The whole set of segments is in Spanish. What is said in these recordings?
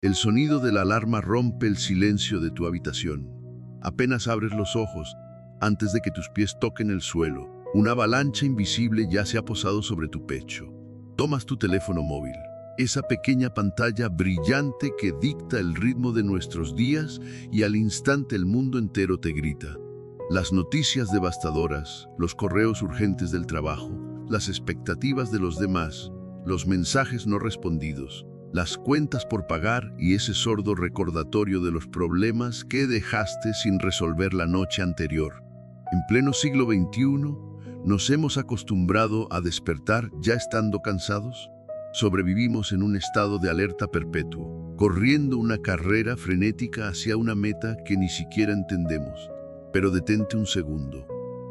El sonido de la alarma rompe el silencio de tu habitación. Apenas abres los ojos, antes de que tus pies toquen el suelo, una avalancha invisible ya se ha posado sobre tu pecho. Tomas tu teléfono móvil, esa pequeña pantalla brillante que dicta el ritmo de nuestros días, y al instante el mundo entero te grita. Las noticias devastadoras, los correos urgentes del trabajo, las expectativas de los demás, los mensajes no respondidos, las cuentas por pagar y ese sordo recordatorio de los problemas que dejaste sin resolver la noche anterior. En pleno siglo XXI, ¿nos hemos acostumbrado a despertar ya estando cansados? Sobrevivimos en un estado de alerta perpetuo, corriendo una carrera frenética hacia una meta que ni siquiera entendemos. Pero detente un segundo.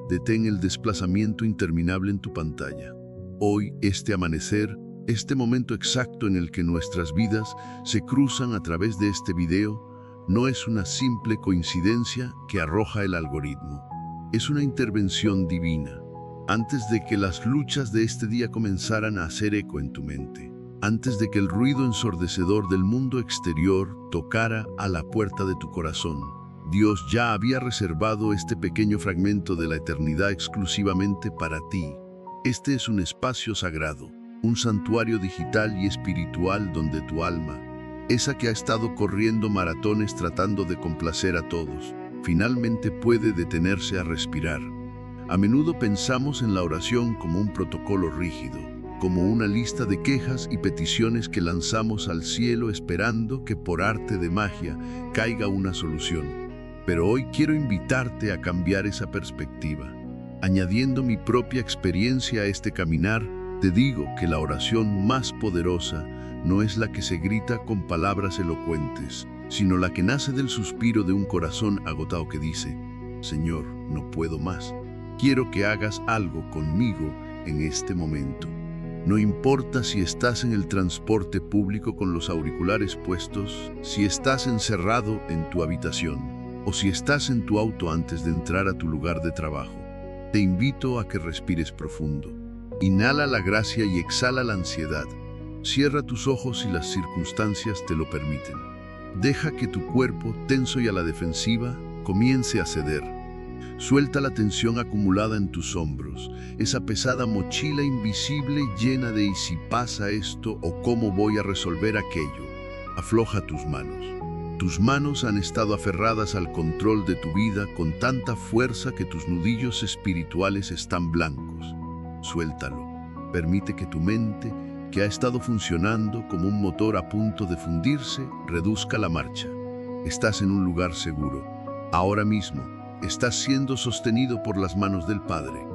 Detén el desplazamiento interminable en tu pantalla. Hoy, este amanecer, este momento exacto en el que nuestras vidas se cruzan a través de este video, no es una simple coincidencia que arroja el algoritmo. Es una intervención divina. Antes de que las luchas de este día comenzaran a hacer eco en tu mente, antes de que el ruido ensordecedor del mundo exterior tocara a la puerta de tu corazón, Dios ya había reservado este pequeño fragmento de la eternidad exclusivamente para ti. Este es un espacio sagrado, un santuario digital y espiritual donde tu alma, esa que ha estado corriendo maratones tratando de complacer a todos, finalmente puede detenerse a respirar. A menudo pensamos en la oración como un protocolo rígido, como una lista de quejas y peticiones que lanzamos al cielo esperando que por arte de magia caiga una solución. Pero hoy quiero invitarte a cambiar esa perspectiva. Añadiendo mi propia experiencia a este caminar, te digo que la oración más poderosa no es la que se grita con palabras elocuentes, sino la que nace del suspiro de un corazón agotado que dice: Señor, no puedo más. Quiero que hagas algo conmigo en este momento. No importa si estás en el transporte público con los auriculares puestos, si estás encerrado en tu habitación, o si estás en tu auto antes de entrar a tu lugar de trabajo. Te invito a que respires profundo. Inhala la gracia y exhala la ansiedad. Cierra tus ojos si las circunstancias te lo permiten. Deja que tu cuerpo, tenso y a la defensiva, comience a ceder. Suelta la tensión acumulada en tus hombros, esa pesada mochila invisible llena de ¿y si pasa esto? O ¿cómo voy a resolver aquello? Afloja tus manos. Tus manos han estado aferradas al control de tu vida con tanta fuerza que tus nudillos espirituales están blancos. Suéltalo. Permite que tu mente, que ha estado funcionando como un motor a punto de fundirse, reduzca la marcha. Estás en un lugar seguro. Ahora mismo, estás siendo sostenido por las manos del Padre.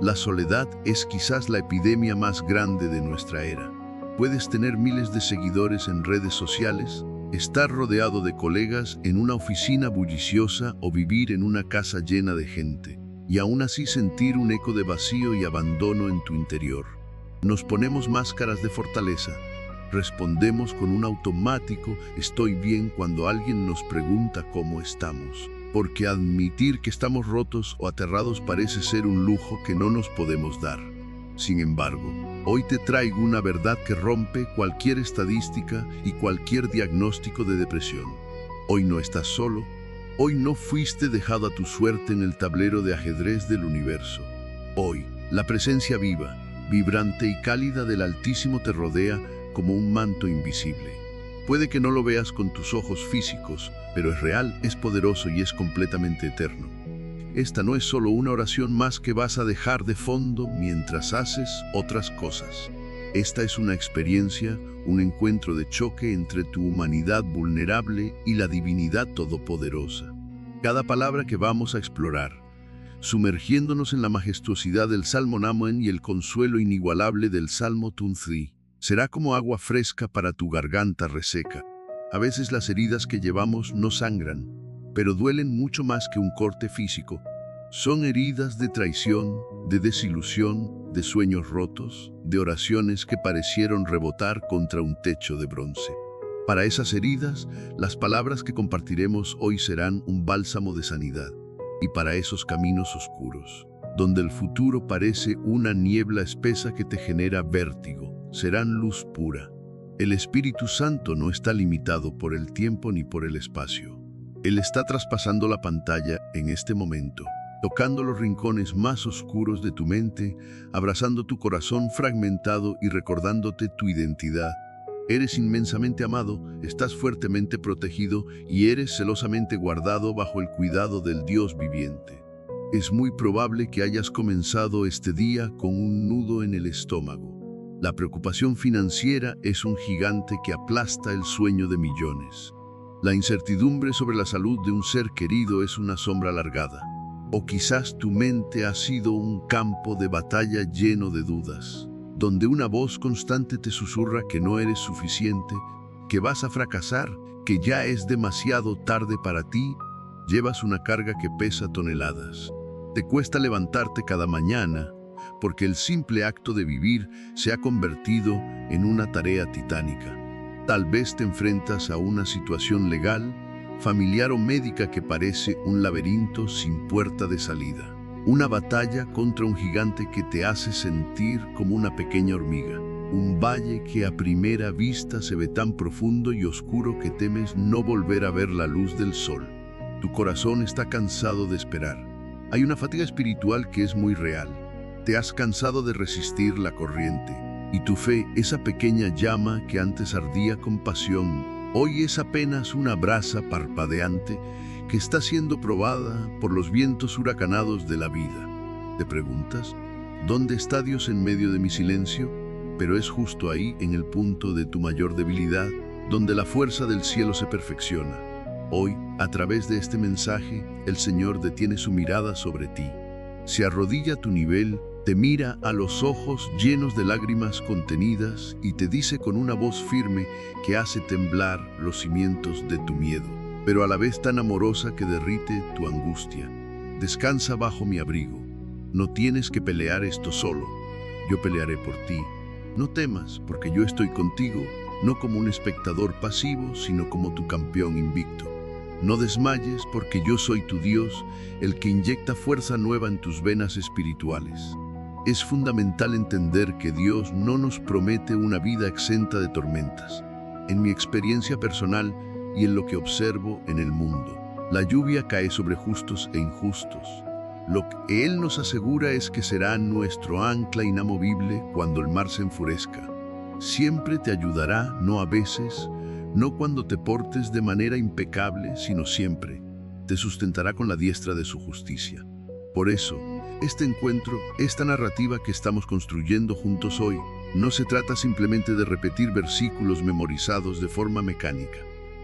La soledad es quizás la epidemia más grande de nuestra era. Puedes tener miles de seguidores en redes sociales, estar rodeado de colegas en una oficina bulliciosa o vivir en una casa llena de gente, y aún así sentir un eco de vacío y abandono en tu interior. Nos ponemos máscaras de fortaleza. Respondemos con un automático «estoy bien» cuando alguien nos pregunta cómo estamos, porque admitir que estamos rotos o aterrados parece ser un lujo que no nos podemos dar. Sin embargo, hoy te traigo una verdad que rompe cualquier estadística y cualquier diagnóstico de depresión. Hoy no estás solo. Hoy no fuiste dejado a tu suerte en el tablero de ajedrez del universo. Hoy, la presencia viva, vibrante y cálida del Altísimo te rodea como un manto invisible. Puede que no lo veas con tus ojos físicos, pero es real, es poderoso y es completamente eterno. Esta no es solo una oración más que vas a dejar de fondo mientras haces otras cosas. Esta es una experiencia, un encuentro de choque entre tu humanidad vulnerable y la divinidad todopoderosa. Cada palabra que vamos a explorar, sumergiéndonos en la majestuosidad del Salmo Namen y el consuelo inigualable del Salmo Tunzi, será como agua fresca para tu garganta reseca. A veces las heridas que llevamos no sangran, pero duelen mucho más que un corte físico. Son heridas de traición, de desilusión, de sueños rotos, de oraciones que parecieron rebotar contra un techo de bronce. Para esas heridas, las palabras que compartiremos hoy serán un bálsamo de sanidad. Y para esos caminos oscuros, donde el futuro parece una niebla espesa que te genera vértigo, serán luz pura. El Espíritu Santo no está limitado por el tiempo ni por el espacio. Él está traspasando la pantalla en este momento, tocando los rincones más oscuros de tu mente, abrazando tu corazón fragmentado y recordándote tu identidad. Eres inmensamente amado, estás fuertemente protegido y eres celosamente guardado bajo el cuidado del Dios viviente. Es muy probable que hayas comenzado este día con un nudo en el estómago. La preocupación financiera es un gigante que aplasta el sueño de millones. La incertidumbre sobre la salud de un ser querido es una sombra alargada. O quizás tu mente ha sido un campo de batalla lleno de dudas, donde una voz constante te susurra que no eres suficiente, que vas a fracasar, que ya es demasiado tarde para ti. Llevas una carga que pesa toneladas. Te cuesta levantarte cada mañana, porque el simple acto de vivir se ha convertido en una tarea titánica. Tal vez te enfrentas a una situación legal, familiar o médica que parece un laberinto sin puerta de salida. Una batalla contra un gigante que te hace sentir como una pequeña hormiga. Un valle que a primera vista se ve tan profundo y oscuro que temes no volver a ver la luz del sol. Tu corazón está cansado de esperar. Hay una fatiga espiritual que es muy real. Te has cansado de resistir la corriente, y tu fe, esa pequeña llama que antes ardía con pasión, hoy es apenas una brasa parpadeante que está siendo probada por los vientos huracanados de la vida. ¿Te preguntas, dónde está Dios en medio de mi silencio? Pero es justo ahí, en el punto de tu mayor debilidad, donde la fuerza del cielo se perfecciona. Hoy, a través de este mensaje, el Señor detiene su mirada sobre ti. Se arrodilla a tu nivel, te mira a los ojos llenos de lágrimas contenidas y te dice con una voz firme que hace temblar los cimientos de tu miedo, pero a la vez tan amorosa que derrite tu angustia. Descansa bajo mi abrigo. No tienes que pelear esto solo. Yo pelearé por ti. No temas, porque yo estoy contigo, no como un espectador pasivo, sino como tu campeón invicto. No desmayes, porque yo soy tu Dios, el que inyecta fuerza nueva en tus venas espirituales. Es fundamental entender que Dios no nos promete una vida exenta de tormentas. En mi experiencia personal y en lo que observo en el mundo, la lluvia cae sobre justos e injustos. Lo que Él nos asegura es que será nuestro ancla inamovible cuando el mar se enfurezca. Siempre te ayudará, no a veces, no cuando te portes de manera impecable, sino siempre. Te sustentará con la diestra de su justicia. Por eso, este encuentro, esta narrativa que estamos construyendo juntos hoy, no se trata simplemente de repetir versículos memorizados de forma mecánica.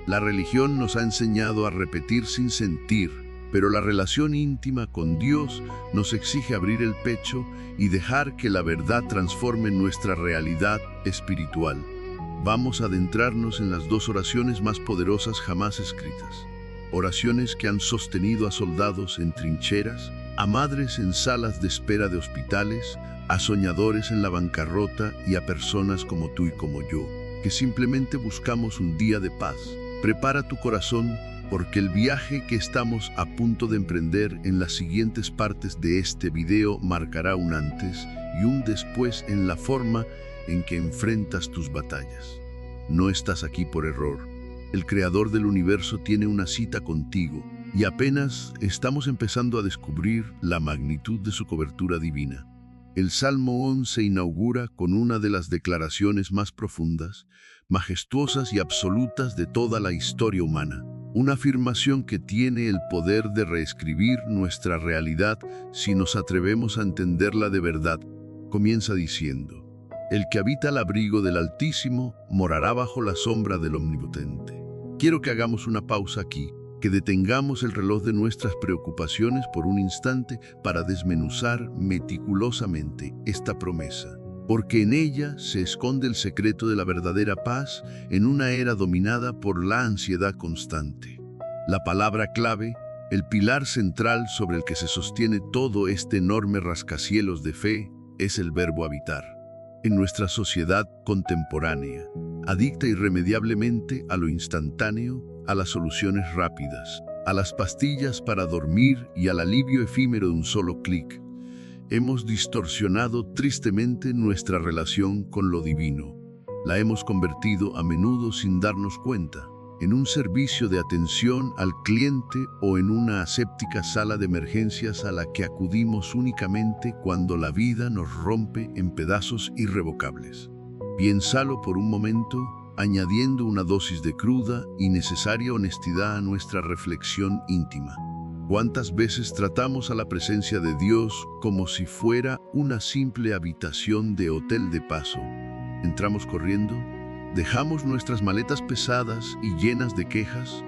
La religión nos ha enseñado a repetir sin sentir, pero la relación íntima con Dios nos exige abrir el pecho y dejar que la verdad transforme nuestra realidad espiritual. Vamos a adentrarnos en las dos oraciones más poderosas jamás escritas. Oraciones que han sostenido a soldados en trincheras, a madres en salas de espera de hospitales, a soñadores en la bancarrota y a personas como tú y como yo, que simplemente buscamos un día de paz. Prepara tu corazón, porque el viaje que estamos a punto de emprender en las siguientes partes de este video marcará un antes y un después en la forma en que enfrentas tus batallas. No estás aquí por error. El Creador del universo tiene una cita contigo y apenas estamos empezando a descubrir la magnitud de su cobertura divina. El Salmo 11 inaugura con una de las declaraciones más profundas, majestuosas y absolutas de toda la historia humana. Una afirmación que tiene el poder de reescribir nuestra realidad si nos atrevemos a entenderla de verdad. Comienza diciendo: el que habita al abrigo del Altísimo morará bajo la sombra del Omnipotente. Quiero que hagamos una pausa aquí, que detengamos el reloj de nuestras preocupaciones por un instante para desmenuzar meticulosamente esta promesa, porque en ella se esconde el secreto de la verdadera paz en una era dominada por la ansiedad constante. La palabra clave, el pilar central sobre el que se sostiene todo este enorme rascacielos de fe, es el verbo habitar. En nuestra sociedad contemporánea, adicta irremediablemente a lo instantáneo, a las soluciones rápidas, a las pastillas para dormir y al alivio efímero de un solo clic, hemos distorsionado tristemente nuestra relación con lo divino. La hemos convertido, a menudo sin darnos cuenta, en un servicio de atención al cliente o en una aséptica sala de emergencias a la que acudimos únicamente cuando la vida nos rompe en pedazos irrevocables. Piénsalo por un momento, añadiendo una dosis de cruda y necesaria honestidad a nuestra reflexión íntima. ¿Cuántas veces tratamos a la presencia de Dios como si fuera una simple habitación de hotel de paso? Entramos corriendo, dejamos nuestras maletas pesadas y llenas de quejas,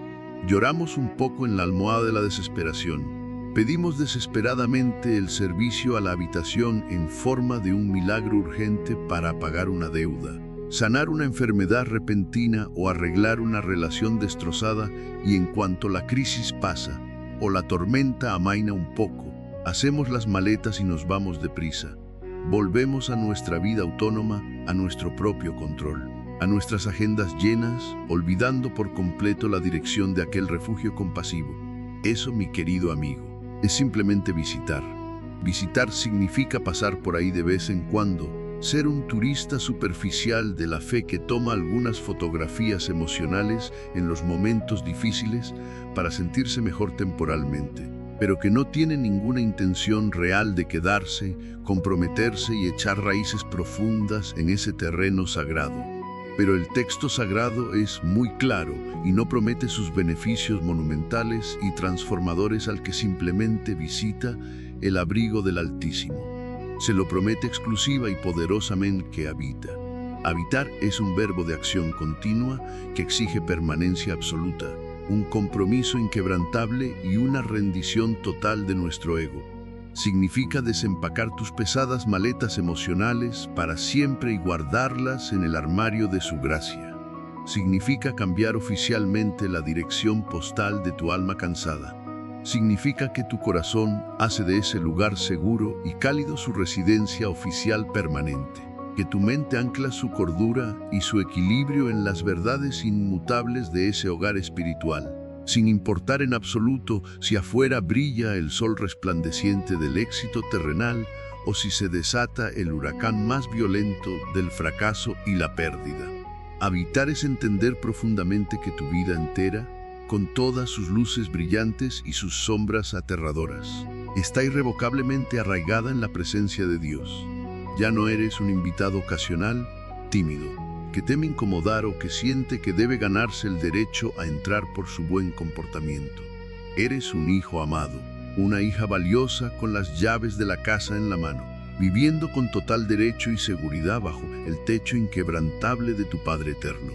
lloramos un poco en la almohada de la desesperación, pedimos desesperadamente el servicio a la habitación en forma de un milagro urgente para pagar una deuda, sanar una enfermedad repentina o arreglar una relación destrozada, y en cuanto la crisis pasa o la tormenta amaina un poco, hacemos las maletas y nos vamos deprisa. Volvemos a nuestra vida autónoma, a nuestro propio control, a nuestras agendas llenas, olvidando por completo la dirección de aquel refugio compasivo. Eso, mi querido amigo, es simplemente visitar. Visitar significa pasar por ahí de vez en cuando, ser un turista superficial de la fe que toma algunas fotografías emocionales en los momentos difíciles para sentirse mejor temporalmente, pero que no tiene ninguna intención real de quedarse, comprometerse y echar raíces profundas en ese terreno sagrado. Pero el texto sagrado es muy claro y no promete sus beneficios monumentales y transformadores al que simplemente visita el abrigo del Altísimo. Se lo promete exclusiva y poderosamente que habita. Habitar es un verbo de acción continua que exige permanencia absoluta, un compromiso inquebrantable y una rendición total de nuestro ego. Significa desempacar tus pesadas maletas emocionales para siempre y guardarlas en el armario de su gracia. Significa cambiar oficialmente la dirección postal de tu alma cansada. Significa que tu corazón hace de ese lugar seguro y cálido su residencia oficial permanente. Que tu mente ancla su cordura y su equilibrio en las verdades inmutables de ese hogar espiritual, sin importar en absoluto si afuera brilla el sol resplandeciente del éxito terrenal o si se desata el huracán más violento del fracaso y la pérdida. Habitar es entender profundamente que tu vida entera, con todas sus luces brillantes y sus sombras aterradoras, está irrevocablemente arraigada en la presencia de Dios. Ya no eres un invitado ocasional, tímido, que teme incomodar o que siente que debe ganarse el derecho a entrar por su buen comportamiento. Eres un hijo amado, una hija valiosa con las llaves de la casa en la mano, viviendo con total derecho y seguridad bajo el techo inquebrantable de tu Padre Eterno.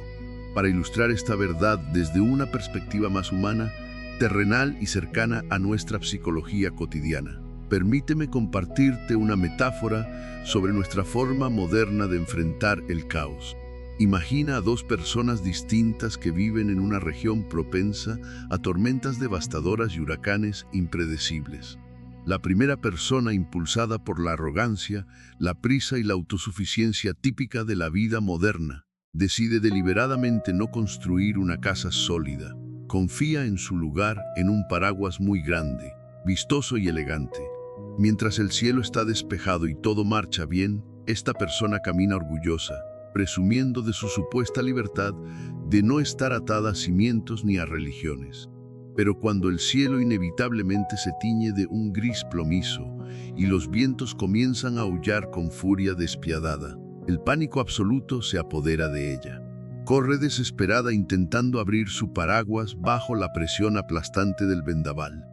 Para ilustrar esta verdad desde una perspectiva más humana, terrenal y cercana a nuestra psicología cotidiana, permíteme compartirte una metáfora sobre nuestra forma moderna de enfrentar el caos. Imagina a dos personas distintas que viven en una región propensa a tormentas devastadoras y huracanes impredecibles. La primera persona, impulsada por la arrogancia, la prisa y la autosuficiencia típica de la vida moderna, decide deliberadamente no construir una casa sólida. Confía en su lugar en un paraguas muy grande, vistoso y elegante. Mientras el cielo está despejado y todo marcha bien, esta persona camina orgullosa, presumiendo de su supuesta libertad de no estar atada a cimientos ni a religiones. Pero cuando el cielo inevitablemente se tiñe de un gris plomizo y los vientos comienzan a aullar con furia despiadada, el pánico absoluto se apodera de ella. Corre desesperada intentando abrir su paraguas bajo la presión aplastante del vendaval.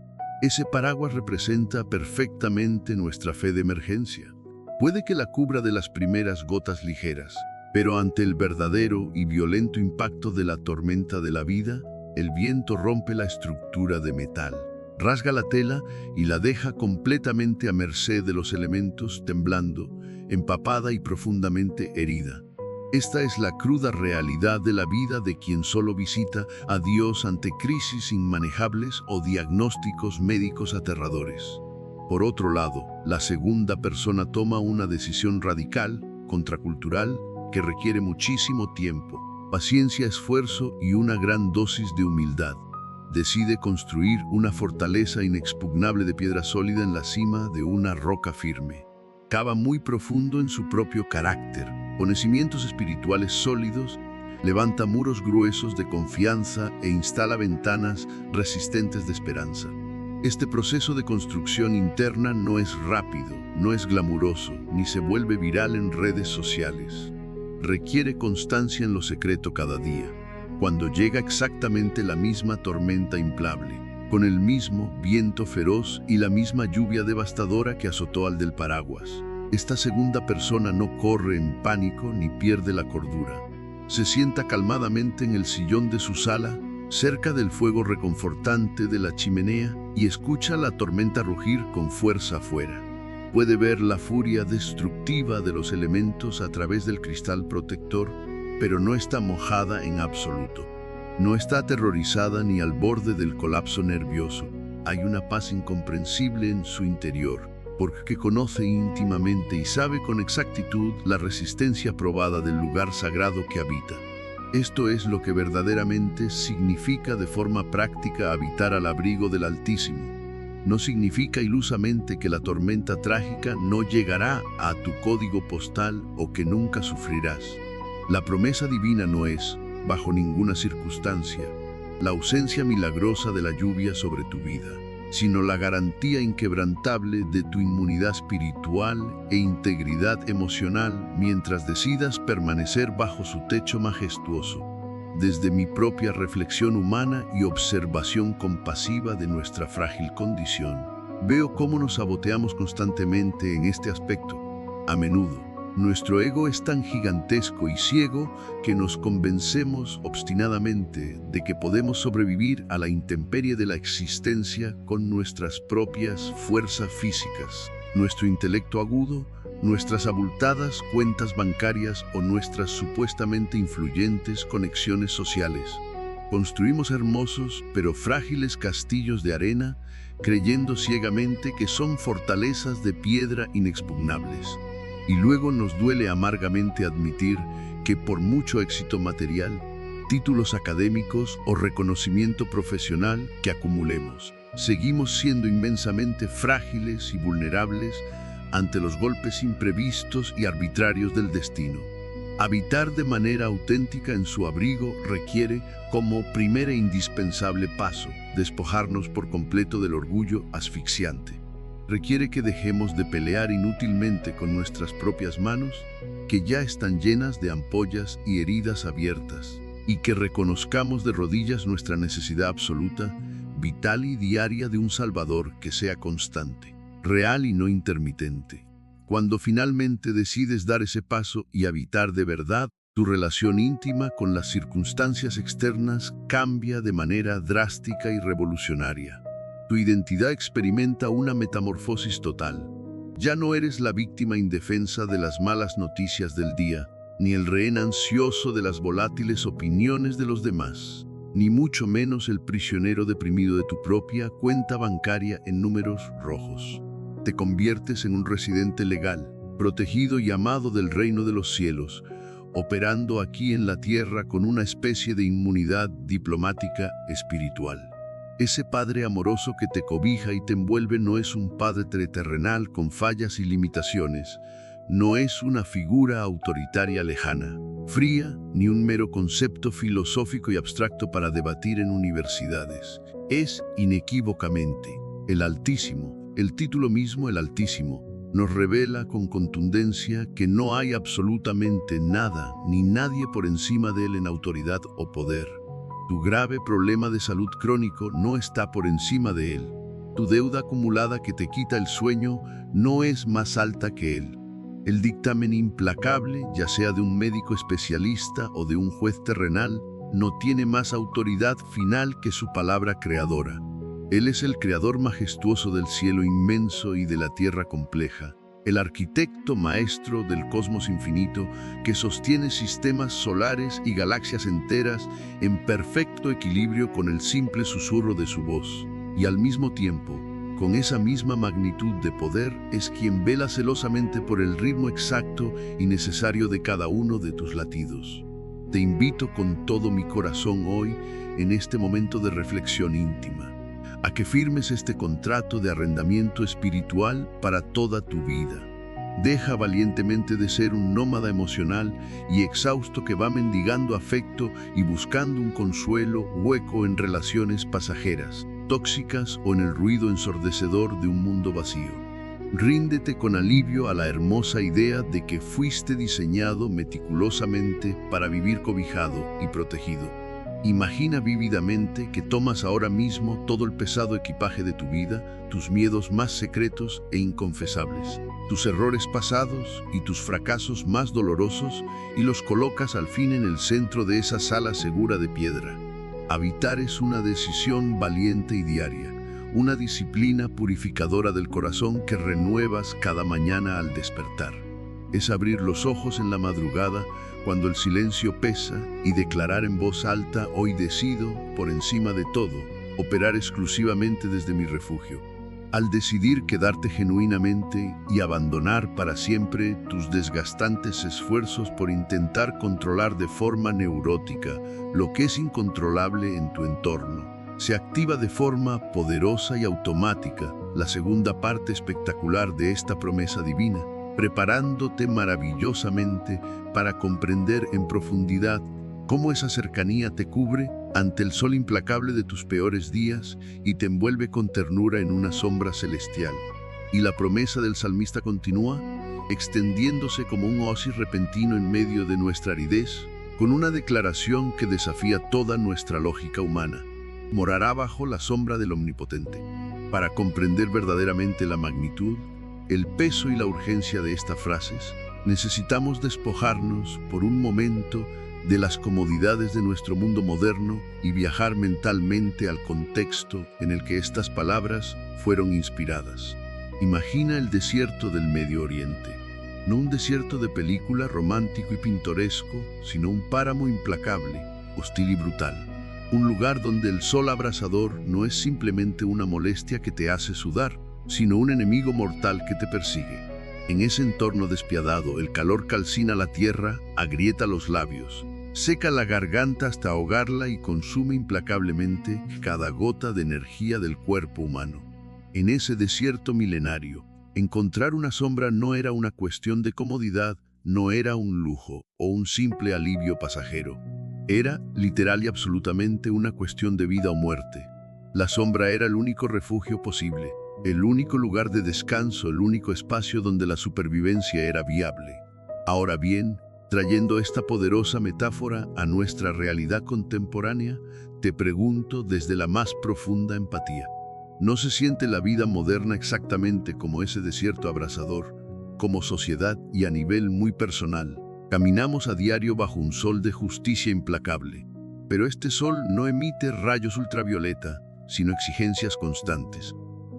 Ese paraguas representa perfectamente nuestra fe de emergencia. Puede que la cubra de las primeras gotas ligeras, pero ante el verdadero y violento impacto de la tormenta de la vida, el viento rompe la estructura de metal, rasga la tela y la deja completamente a merced de los elementos, temblando, empapada y profundamente herida. Esta es la cruda realidad de la vida de quien solo visita a Dios ante crisis inmanejables o diagnósticos médicos aterradores. Por otro lado, la segunda persona toma una decisión radical, contracultural, que requiere muchísimo tiempo, paciencia, esfuerzo y una gran dosis de humildad. Decide construir una fortaleza inexpugnable de piedra sólida en la cima de una roca firme. cava muy profundo en su propio carácter, con cimientos espirituales sólidos, levanta muros gruesos de confianza e instala ventanas resistentes de esperanza. Este proceso de construcción interna no es rápido, no es glamuroso, ni se vuelve viral en redes sociales. Requiere constancia en lo secreto cada día, cuando llega exactamente la misma tormenta implacable, con el mismo viento feroz y la misma lluvia devastadora que azotó al del paraguas. Esta segunda persona no corre en pánico ni pierde la cordura. Se sienta calmadamente en el sillón de su sala, cerca del fuego reconfortante de la chimenea, y escucha la tormenta rugir con fuerza afuera. Puede ver la furia destructiva de los elementos a través del cristal protector, pero no está mojada en absoluto. No está aterrorizada ni al borde del colapso nervioso. Hay una paz incomprensible en su interior, porque conoce íntimamente y sabe con exactitud la resistencia probada del lugar sagrado que habita. Esto es lo que verdaderamente significa de forma práctica habitar al abrigo del Altísimo. No significa ilusamente que la tormenta trágica no llegará a tu código postal o que nunca sufrirás. La promesa divina no es, bajo ninguna circunstancia, la ausencia milagrosa de la lluvia sobre tu vida, sino la garantía inquebrantable de tu inmunidad espiritual e integridad emocional mientras decidas permanecer bajo su techo majestuoso. Desde mi propia reflexión humana y observación compasiva de nuestra frágil condición, veo cómo nos saboteamos constantemente en este aspecto. A menudo, nuestro ego es tan gigantesco y ciego que nos convencemos obstinadamente de que podemos sobrevivir a la intemperie de la existencia con nuestras propias fuerzas físicas, nuestro intelecto agudo, nuestras abultadas cuentas bancarias o nuestras supuestamente influyentes conexiones sociales. Construimos hermosos pero frágiles castillos de arena, creyendo ciegamente que son fortalezas de piedra inexpugnables. Y luego nos duele amargamente admitir que por mucho éxito material, títulos académicos o reconocimiento profesional que acumulemos, seguimos siendo inmensamente frágiles y vulnerables ante los golpes imprevistos y arbitrarios del destino. Habitar de manera auténtica en su abrigo requiere, como primer e indispensable paso, despojarnos por completo del orgullo asfixiante. Requiere que dejemos de pelear inútilmente con nuestras propias manos, que ya están llenas de ampollas y heridas abiertas, y que reconozcamos de rodillas nuestra necesidad absoluta, vital y diaria de un Salvador que sea constante, real y no intermitente. Cuando finalmente decides dar ese paso y habitar de verdad, tu relación íntima con las circunstancias externas cambia de manera drástica y revolucionaria. Tu identidad experimenta una metamorfosis total. Ya no eres la víctima indefensa de las malas noticias del día, ni el rehén ansioso de las volátiles opiniones de los demás, ni mucho menos el prisionero deprimido de tu propia cuenta bancaria en números rojos. Te conviertes en un residente legal, protegido y amado del reino de los cielos, operando aquí en la tierra con una especie de inmunidad diplomática espiritual. Ese Padre amoroso que te cobija y te envuelve no es un Padre terrenal con fallas y limitaciones, no es una figura autoritaria lejana, fría, ni un mero concepto filosófico y abstracto para debatir en universidades. Es inequívocamente el Altísimo, el título mismo el Altísimo, nos revela con contundencia que no hay absolutamente nada ni nadie por encima de él en autoridad o poder. Tu grave problema de salud crónico no está por encima de él. Tu deuda acumulada que te quita el sueño no es más alta que él. El dictamen implacable, ya sea de un médico especialista o de un juez terrenal, no tiene más autoridad final que su palabra creadora. Él es el creador majestuoso del cielo inmenso y de la tierra compleja, el arquitecto maestro del cosmos infinito que sostiene sistemas solares y galaxias enteras en perfecto equilibrio con el simple susurro de su voz. Y al mismo tiempo, con esa misma magnitud de poder, es quien vela celosamente por el ritmo exacto y necesario de cada uno de tus latidos. Te invito con todo mi corazón hoy, en este momento de reflexión íntima, a que firmes este contrato de arrendamiento espiritual para toda tu vida. Deja valientemente de ser un nómada emocional y exhausto que va mendigando afecto y buscando un consuelo hueco en relaciones pasajeras, tóxicas o en el ruido ensordecedor de un mundo vacío. Ríndete con alivio a la hermosa idea de que fuiste diseñado meticulosamente para vivir cobijado y protegido. Imagina vívidamente que tomas ahora mismo todo el pesado equipaje de tu vida, tus miedos más secretos e inconfesables, tus errores pasados y tus fracasos más dolorosos y los colocas al fin en el centro de esa sala segura de piedra. Habitar es una decisión valiente y diaria, una disciplina purificadora del corazón que renuevas cada mañana al despertar. Es abrir los ojos en la madrugada cuando el silencio pesa y declarar en voz alta: hoy decido, por encima de todo, operar exclusivamente desde mi refugio. Al decidir quedarte genuinamente y abandonar para siempre tus desgastantes esfuerzos por intentar controlar de forma neurótica lo que es incontrolable en tu entorno, se activa de forma poderosa y automática la segunda parte espectacular de esta promesa divina, preparándote maravillosamente para comprender en profundidad cómo esa cercanía te cubre ante el sol implacable de tus peores días y te envuelve con ternura en una sombra celestial. Y la promesa del salmista continúa, extendiéndose como un oasis repentino en medio de nuestra aridez, con una declaración que desafía toda nuestra lógica humana. Morará bajo la sombra del Omnipotente. Para comprender verdaderamente la magnitud, el peso y la urgencia de estas frases, necesitamos despojarnos por un momento de las comodidades de nuestro mundo moderno y viajar mentalmente al contexto en el que estas palabras fueron inspiradas. Imagina el desierto del Medio Oriente, no un desierto de película romántico y pintoresco, sino un páramo implacable, hostil y brutal. Un lugar donde el sol abrasador no es simplemente una molestia que te hace sudar, sino un enemigo mortal que te persigue. En ese entorno despiadado, el calor calcina la tierra, agrieta los labios, seca la garganta hasta ahogarla y consume implacablemente cada gota de energía del cuerpo humano. En ese desierto milenario, encontrar una sombra no era una cuestión de comodidad, no era un lujo o un simple alivio pasajero. Era, literal y absolutamente, una cuestión de vida o muerte. La sombra era el único refugio posible, el único lugar de descanso, el único espacio donde la supervivencia era viable. Ahora bien, trayendo esta poderosa metáfora a nuestra realidad contemporánea, te pregunto desde la más profunda empatía: ¿no se siente la vida moderna exactamente como ese desierto abrasador? Como sociedad y a nivel muy personal, caminamos a diario bajo un sol de justicia implacable. Pero este sol no emite rayos ultravioleta, sino exigencias constantes.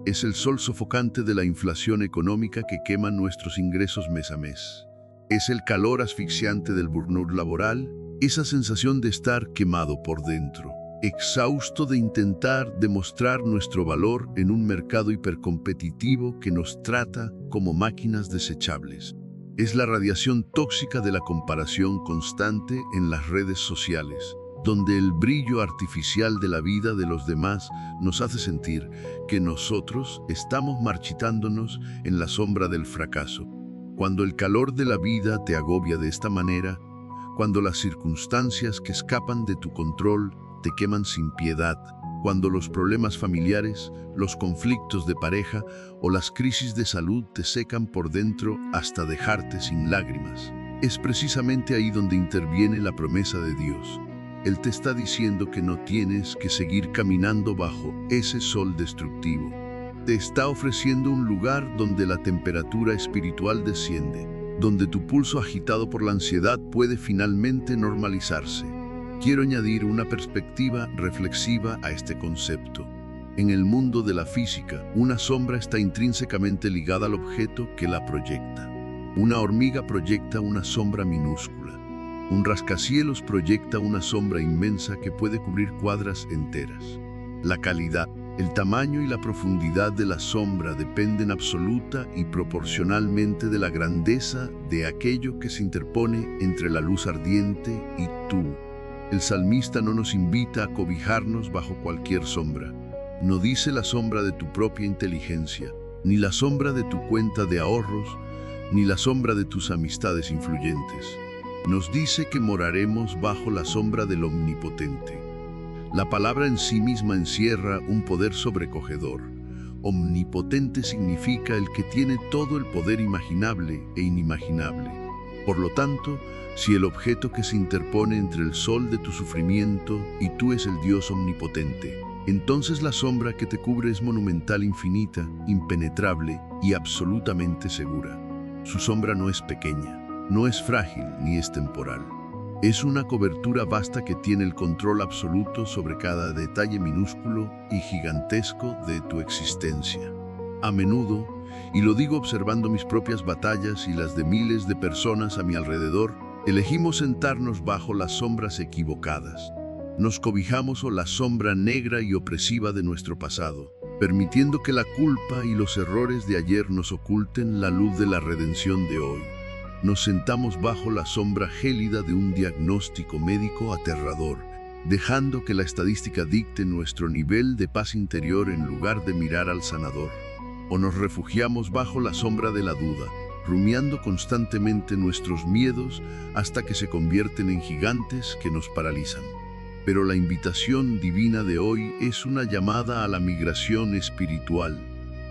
Es el sol sofocante de la inflación económica que quema nuestros ingresos mes a mes. Es el calor asfixiante del burnout laboral, esa sensación de estar quemado por dentro, exhausto de intentar demostrar nuestro valor en un mercado hipercompetitivo que nos trata como máquinas desechables. Es la radiación tóxica de la comparación constante en las redes sociales, donde el brillo artificial de la vida de los demás nos hace sentir que nosotros estamos marchitándonos en la sombra del fracaso. Cuando el calor de la vida te agobia de esta manera, cuando las circunstancias que escapan de tu control te queman sin piedad, cuando los problemas familiares, los conflictos de pareja o las crisis de salud te secan por dentro hasta dejarte sin lágrimas, es precisamente ahí donde interviene la promesa de Dios. Él te está diciendo que no tienes que seguir caminando bajo ese sol destructivo. Te está ofreciendo un lugar donde la temperatura espiritual desciende, donde tu pulso agitado por la ansiedad puede finalmente normalizarse. Quiero añadir una perspectiva reflexiva a este concepto. En el mundo de la física, una sombra está intrínsecamente ligada al objeto que la proyecta. Una hormiga proyecta una sombra minúscula. Un rascacielos proyecta una sombra inmensa que puede cubrir cuadras enteras. La calidad, el tamaño y la profundidad de la sombra dependen absoluta y proporcionalmente de la grandeza de aquello que se interpone entre la luz ardiente y tú. El salmista no nos invita a cobijarnos bajo cualquier sombra. No dice la sombra de tu propia inteligencia, ni la sombra de tu cuenta de ahorros, ni la sombra de tus amistades influyentes. Nos dice que moraremos bajo la sombra del Omnipotente. La palabra en sí misma encierra un poder sobrecogedor. Omnipotente significa el que tiene todo el poder imaginable e inimaginable. Por lo tanto, si el objeto que se interpone entre el sol de tu sufrimiento y tú es el Dios omnipotente, entonces la sombra que te cubre es monumental, infinita, impenetrable y absolutamente segura. Su sombra no es pequeña, no es frágil ni es temporal. Es una cobertura vasta que tiene el control absoluto sobre cada detalle minúsculo y gigantesco de tu existencia. A menudo, y lo digo observando mis propias batallas y las de miles de personas a mi alrededor, elegimos sentarnos bajo las sombras equivocadas. Nos cobijamos o la sombra negra y opresiva de nuestro pasado, permitiendo que la culpa y los errores de ayer nos oculten la luz de la redención de hoy. Nos sentamos bajo la sombra gélida de un diagnóstico médico aterrador, dejando que la estadística dicte nuestro nivel de paz interior en lugar de mirar al sanador. O nos refugiamos bajo la sombra de la duda, rumiando constantemente nuestros miedos hasta que se convierten en gigantes que nos paralizan. Pero la invitación divina de hoy es una llamada a la migración espiritual.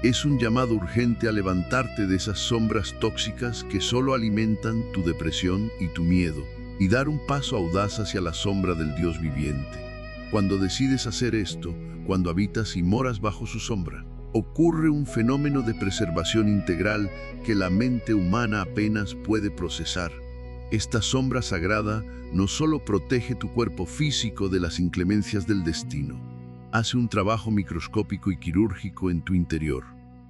Es un llamado urgente a levantarte de esas sombras tóxicas que solo alimentan tu depresión y tu miedo, y dar un paso audaz hacia la sombra del Dios viviente. Cuando decides hacer esto, cuando habitas y moras bajo su sombra, ocurre un fenómeno de preservación integral que la mente humana apenas puede procesar. Esta sombra sagrada no solo protege tu cuerpo físico de las inclemencias del destino, hace un trabajo microscópico y quirúrgico en tu interior.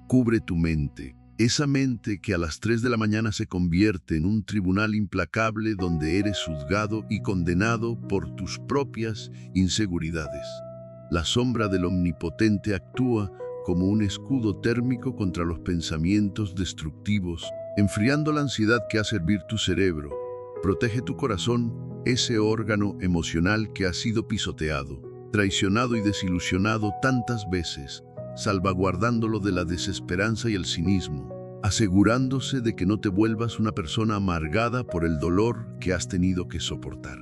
Cubre tu mente, esa mente que a las 3 de la mañana se convierte en un tribunal implacable donde eres juzgado y condenado por tus propias inseguridades. La sombra del Omnipotente actúa como un escudo térmico contra los pensamientos destructivos, enfriando la ansiedad que hace hervir tu cerebro. Protege tu corazón, ese órgano emocional que ha sido pisoteado, traicionado y desilusionado tantas veces, salvaguardándolo de la desesperanza y el cinismo, asegurándose de que no te vuelvas una persona amargada por el dolor que has tenido que soportar.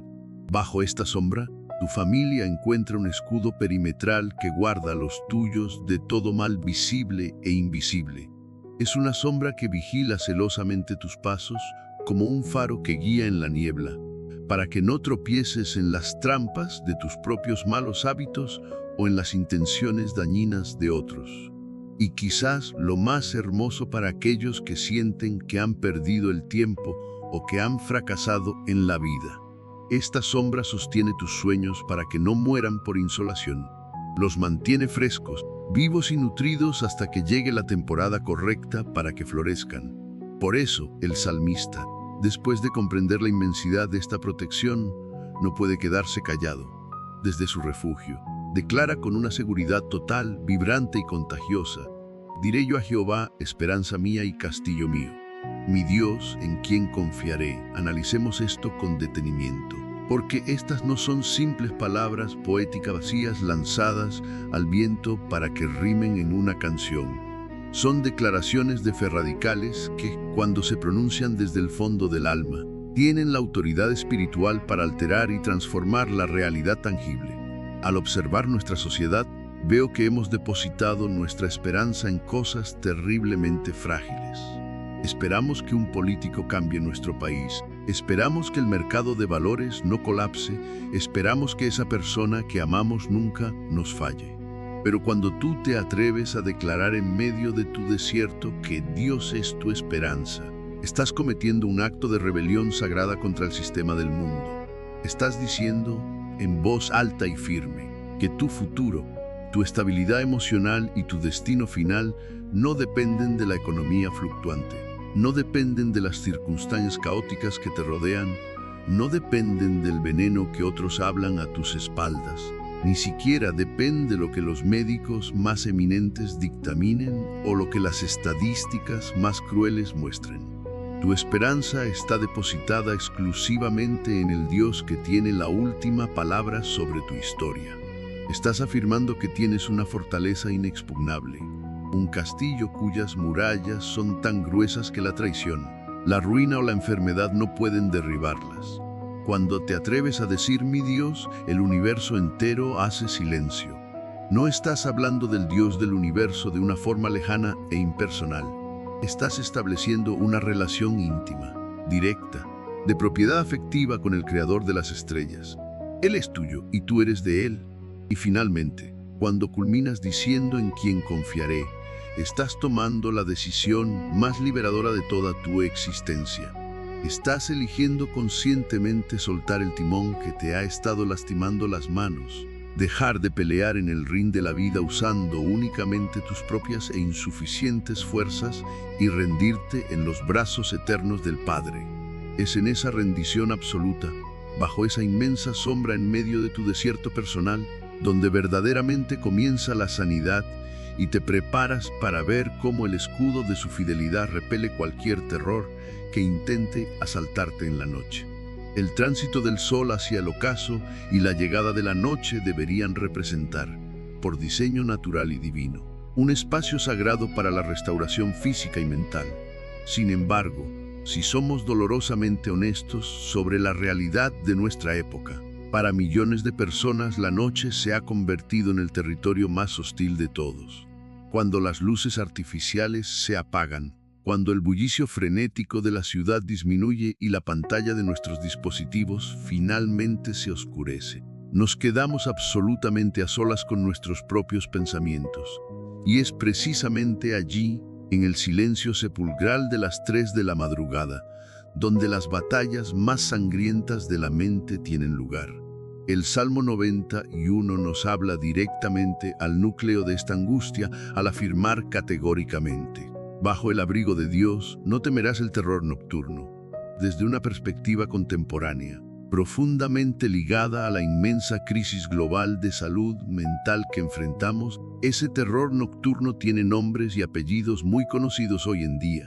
Bajo esta sombra, tu familia encuentra un escudo perimetral que guarda a los tuyos de todo mal visible e invisible. Es una sombra que vigila celosamente tus pasos como un faro que guía en la niebla, para que no tropieces en las trampas de tus propios malos hábitos o en las intenciones dañinas de otros. Y quizás lo más hermoso para aquellos que sienten que han perdido el tiempo o que han fracasado en la vida. Esta sombra sostiene tus sueños para que no mueran por insolación. Los mantiene frescos, vivos y nutridos hasta que llegue la temporada correcta para que florezcan. Por eso, el salmista, después de comprender la inmensidad de esta protección, no puede quedarse callado. Desde su refugio, declara con una seguridad total, vibrante y contagiosa: diré yo a Jehová, esperanza mía y castillo mío, mi Dios en quien confiaré. Analicemos esto con detenimiento, porque estas no son simples palabras poéticas vacías lanzadas al viento para que rimen en una canción. Son declaraciones de fe radicales que, cuando se pronuncian desde el fondo del alma, tienen la autoridad espiritual para alterar y transformar la realidad tangible. Al observar nuestra sociedad, veo que hemos depositado nuestra esperanza en cosas terriblemente frágiles. Esperamos que un político cambie nuestro país, esperamos que el mercado de valores no colapse, esperamos que esa persona que amamos nunca nos falle. Pero cuando tú te atreves a declarar en medio de tu desierto que Dios es tu esperanza, estás cometiendo un acto de rebelión sagrada contra el sistema del mundo. Estás diciendo en voz alta y firme que tu futuro, tu estabilidad emocional y tu destino final no dependen de la economía fluctuante, no dependen de las circunstancias caóticas que te rodean, no dependen del veneno que otros hablan a tus espaldas, ni siquiera depende lo que los médicos más eminentes dictaminen o lo que las estadísticas más crueles muestren. Tu esperanza está depositada exclusivamente en el Dios que tiene la última palabra sobre tu historia. Estás afirmando que tienes una fortaleza inexpugnable, un castillo cuyas murallas son tan gruesas que la traición, la ruina o la enfermedad no pueden derribarlas. Cuando te atreves a decir mi Dios, el universo entero hace silencio. No estás hablando del Dios del universo de una forma lejana e impersonal. Estás estableciendo una relación íntima, directa, de propiedad afectiva con el Creador de las estrellas. Él es tuyo y tú eres de Él. Y finalmente, cuando culminas diciendo en quien confiaré, estás tomando la decisión más liberadora de toda tu existencia. Estás eligiendo conscientemente soltar el timón que te ha estado lastimando las manos, dejar de pelear en el ring de la vida usando únicamente tus propias e insuficientes fuerzas y rendirte en los brazos eternos del Padre. Es en esa rendición absoluta, bajo esa inmensa sombra en medio de tu desierto personal, donde verdaderamente comienza la sanidad y te preparas para ver cómo el escudo de su fidelidad repele cualquier terror que intente asaltarte en la noche. El tránsito del sol hacia el ocaso y la llegada de la noche deberían representar, por diseño natural y divino, un espacio sagrado para la restauración física y mental. Sin embargo, si somos dolorosamente honestos sobre la realidad de nuestra época, para millones de personas la noche se ha convertido en el territorio más hostil de todos. Cuando las luces artificiales se apagan, cuando el bullicio frenético de la ciudad disminuye y la pantalla de nuestros dispositivos finalmente se oscurece, nos quedamos absolutamente a solas con nuestros propios pensamientos. Y es precisamente allí, en el silencio sepulcral de las 3 de la madrugada, donde las batallas más sangrientas de la mente tienen lugar. El Salmo 91 nos habla directamente al núcleo de esta angustia al afirmar categóricamente: bajo el abrigo de Dios no temerás el terror nocturno. Desde una perspectiva contemporánea, profundamente ligada a la inmensa crisis global de salud mental que enfrentamos, ese terror nocturno tiene nombres y apellidos muy conocidos hoy en día.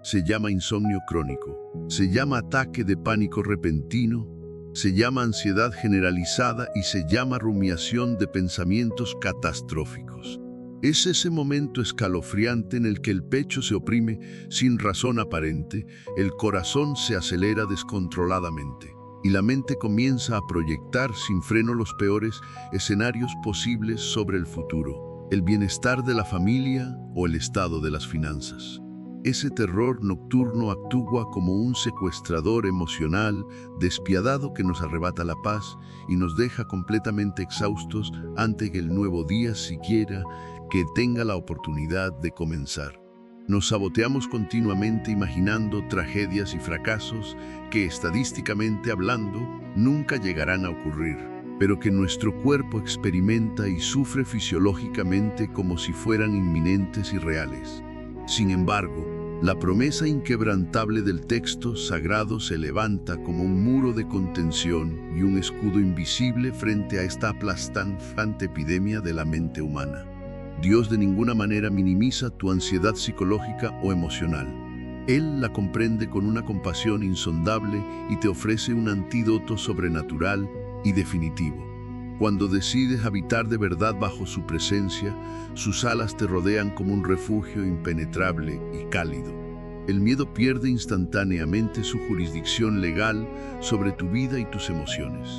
Se llama insomnio crónico, se llama ataque de pánico repentino, se llama ansiedad generalizada y se llama rumiación de pensamientos catastróficos. Es ese momento escalofriante en el que el pecho se oprime sin razón aparente, el corazón se acelera descontroladamente y la mente comienza a proyectar sin freno los peores escenarios posibles sobre el futuro, el bienestar de la familia o el estado de las finanzas. Ese terror nocturno actúa como un secuestrador emocional despiadado que nos arrebata la paz y nos deja completamente exhaustos antes que el nuevo día siquiera que tenga la oportunidad de comenzar. Nos saboteamos continuamente imaginando tragedias y fracasos que, estadísticamente hablando, nunca llegarán a ocurrir, pero que nuestro cuerpo experimenta y sufre fisiológicamente como si fueran inminentes y reales. Sin embargo, la promesa inquebrantable del texto sagrado se levanta como un muro de contención y un escudo invisible frente a esta aplastante epidemia de la mente humana. Dios de ninguna manera minimiza tu ansiedad psicológica o emocional. Él la comprende con una compasión insondable y te ofrece un antídoto sobrenatural y definitivo. Cuando decides habitar de verdad bajo su presencia, sus alas te rodean como un refugio impenetrable y cálido. El miedo pierde instantáneamente su jurisdicción legal sobre tu vida y tus emociones.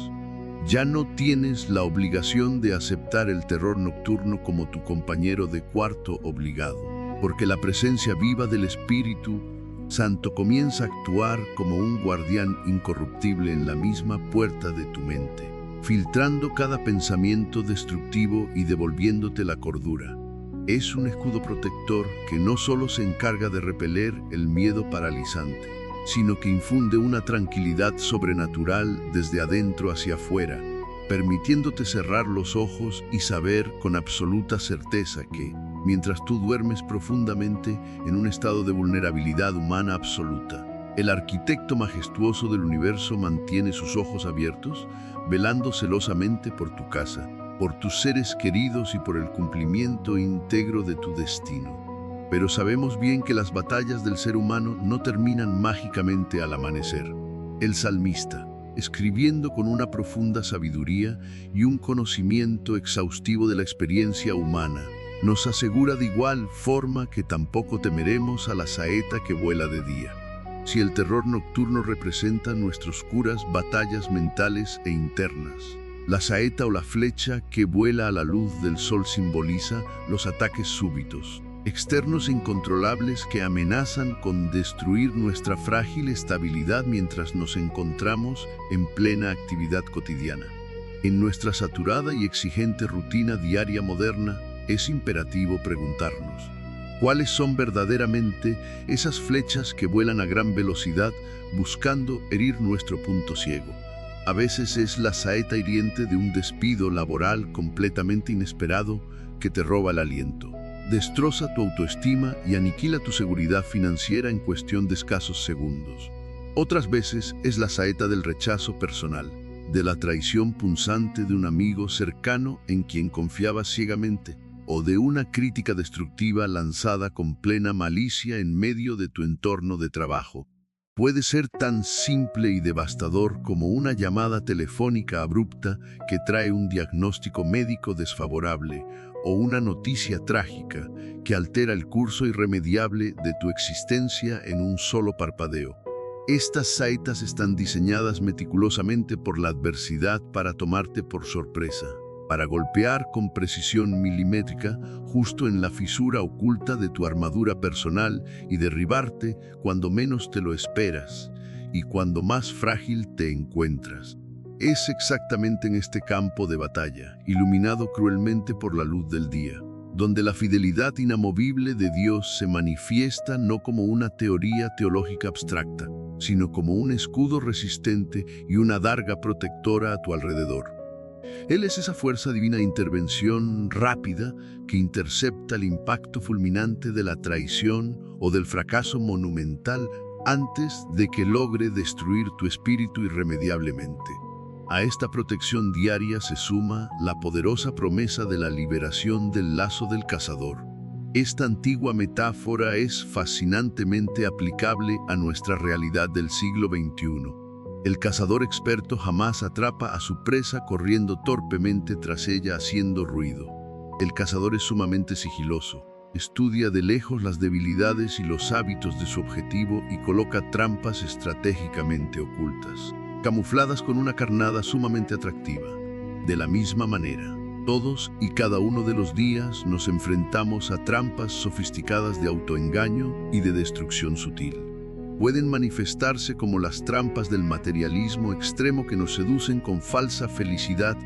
Ya no tienes la obligación de aceptar el terror nocturno como tu compañero de cuarto obligado, porque la presencia viva del Espíritu Santo comienza a actuar como un guardián incorruptible en la misma puerta de tu mente, filtrando cada pensamiento destructivo y devolviéndote la cordura. Es un escudo protector que no solo se encarga de repeler el miedo paralizante, sino que infunde una tranquilidad sobrenatural desde adentro hacia afuera, permitiéndote cerrar los ojos y saber con absoluta certeza que, mientras tú duermes profundamente en un estado de vulnerabilidad humana absoluta, el arquitecto majestuoso del universo mantiene sus ojos abiertos, velando celosamente por tu casa, por tus seres queridos y por el cumplimiento íntegro de tu destino. Pero sabemos bien que las batallas del ser humano no terminan mágicamente al amanecer. El salmista, escribiendo con una profunda sabiduría y un conocimiento exhaustivo de la experiencia humana, nos asegura de igual forma que tampoco temeremos a la saeta que vuela de día. Si el terror nocturno representa nuestras oscuras batallas mentales e internas, la saeta o la flecha que vuela a la luz del sol simboliza los ataques súbitos, externos e incontrolables que amenazan con destruir nuestra frágil estabilidad mientras nos encontramos en plena actividad cotidiana. En nuestra saturada y exigente rutina diaria moderna, es imperativo preguntarnos, ¿cuáles son verdaderamente esas flechas que vuelan a gran velocidad buscando herir nuestro punto ciego? A veces es la saeta hiriente de un despido laboral completamente inesperado que te roba el aliento, destroza tu autoestima y aniquila tu seguridad financiera en cuestión de escasos segundos. Otras veces es la saeta del rechazo personal, de la traición punzante de un amigo cercano en quien confiabas ciegamente, o de una crítica destructiva lanzada con plena malicia en medio de tu entorno de trabajo. Puede ser tan simple y devastador como una llamada telefónica abrupta que trae un diagnóstico médico desfavorable o una noticia trágica que altera el curso irremediable de tu existencia en un solo parpadeo. Estas saetas están diseñadas meticulosamente por la adversidad para tomarte por sorpresa, para golpear con precisión milimétrica justo en la fisura oculta de tu armadura personal y derribarte cuando menos te lo esperas y cuando más frágil te encuentras. Es exactamente en este campo de batalla, iluminado cruelmente por la luz del día, donde la fidelidad inamovible de Dios se manifiesta no como una teoría teológica abstracta, sino como un escudo resistente y una adarga protectora a tu alrededor. Él es esa fuerza divina de intervención rápida que intercepta el impacto fulminante de la traición o del fracaso monumental antes de que logre destruir tu espíritu irremediablemente. A esta protección diaria se suma la poderosa promesa de la liberación del lazo del cazador. Esta antigua metáfora es fascinantemente aplicable a nuestra realidad del siglo XXI. El cazador experto jamás atrapa a su presa corriendo torpemente tras ella haciendo ruido. El cazador es sumamente sigiloso, estudia de lejos las debilidades y los hábitos de su objetivo y coloca trampas estratégicamente ocultas, camufladas con una carnada sumamente atractiva. De la misma manera, todos y cada uno de los días nos enfrentamos a trampas sofisticadas de autoengaño y de destrucción sutil. Pueden manifestarse como las trampas del materialismo extremo que nos seducen con falsa felicidad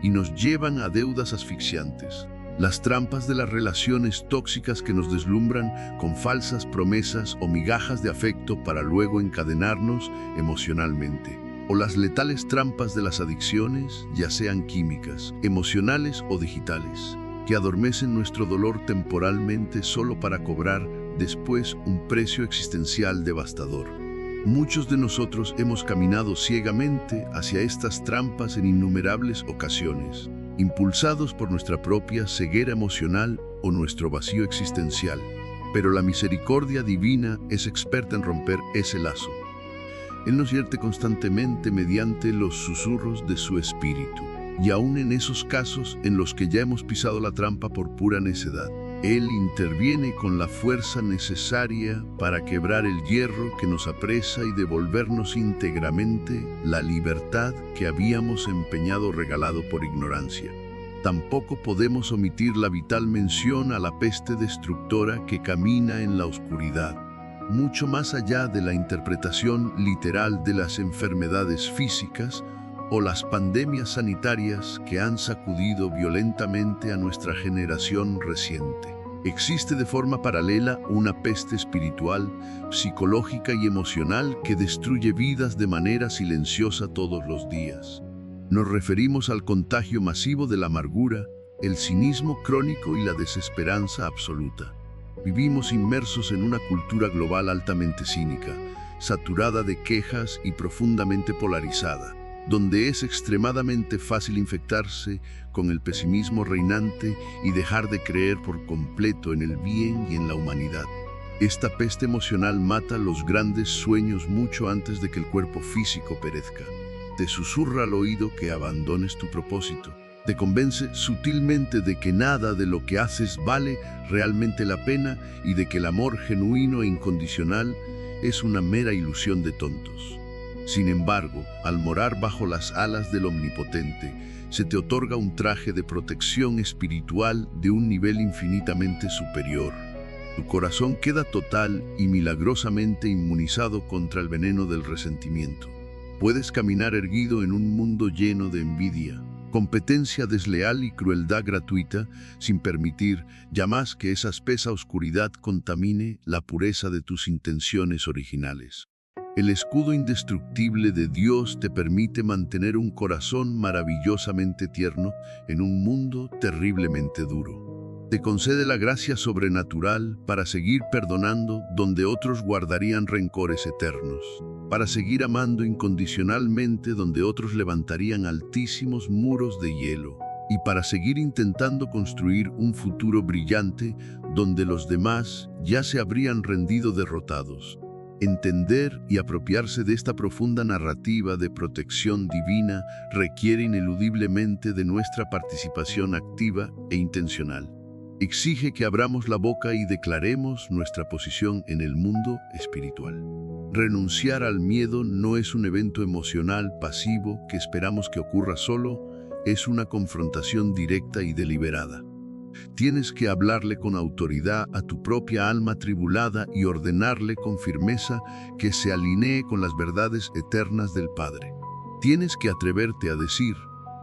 y nos llevan a deudas asfixiantes. Las trampas de las relaciones tóxicas que nos deslumbran con falsas promesas o migajas de afecto para luego encadenarnos emocionalmente. O las letales trampas de las adicciones, ya sean químicas, emocionales o digitales, que adormecen nuestro dolor temporalmente solo para cobrar después un precio existencial devastador. Muchos de nosotros hemos caminado ciegamente hacia estas trampas en innumerables ocasiones, impulsados por nuestra propia ceguera emocional o nuestro vacío existencial. Pero la misericordia divina es experta en romper ese lazo. Él nos vierte constantemente mediante los susurros de su espíritu, y aún en esos casos en los que ya hemos pisado la trampa por pura necedad, Él interviene con la fuerza necesaria para quebrar el hierro que nos apresa y devolvernos íntegramente la libertad que habíamos empeñado regalado por ignorancia. Tampoco podemos omitir la vital mención a la peste destructora que camina en la oscuridad, mucho más allá de la interpretación literal de las enfermedades físicas o las pandemias sanitarias que han sacudido violentamente a nuestra generación reciente. Existe de forma paralela una peste espiritual, psicológica y emocional que destruye vidas de manera silenciosa todos los días. Nos referimos al contagio masivo de la amargura, el cinismo crónico y la desesperanza absoluta. Vivimos inmersos en una cultura global altamente cínica, saturada de quejas y profundamente polarizada, donde es extremadamente fácil infectarse con el pesimismo reinante y dejar de creer por completo en el bien y en la humanidad. Esta peste emocional mata los grandes sueños mucho antes de que el cuerpo físico perezca. Te susurra al oído que abandones tu propósito, Te convence sutilmente de que nada de lo que haces vale realmente la pena y de que el amor genuino e incondicional es una mera ilusión de tontos. Sin embargo, al morar bajo las alas del Omnipotente, se te otorga un traje de protección espiritual de un nivel infinitamente superior. Tu corazón queda total y milagrosamente inmunizado contra el veneno del resentimiento. Puedes caminar erguido en un mundo lleno de envidia, competencia desleal y crueldad gratuita, sin permitir jamás que esa espesa oscuridad contamine la pureza de tus intenciones originales. El escudo indestructible de Dios te permite mantener un corazón maravillosamente tierno en un mundo terriblemente duro. Te concede la gracia sobrenatural para seguir perdonando donde otros guardarían rencores eternos, para seguir amando incondicionalmente donde otros levantarían altísimos muros de hielo, y para seguir intentando construir un futuro brillante donde los demás ya se habrían rendido derrotados. Entender y apropiarse de esta profunda narrativa de protección divina requiere ineludiblemente de nuestra participación activa e intencional. Exige que abramos la boca y declaremos nuestra posición en el mundo espiritual. Renunciar al miedo no es un evento emocional pasivo que esperamos que ocurra solo, es una confrontación directa y deliberada. Tienes que hablarle con autoridad a tu propia alma tribulada y ordenarle con firmeza que se alinee con las verdades eternas del Padre. Tienes que atreverte a decir,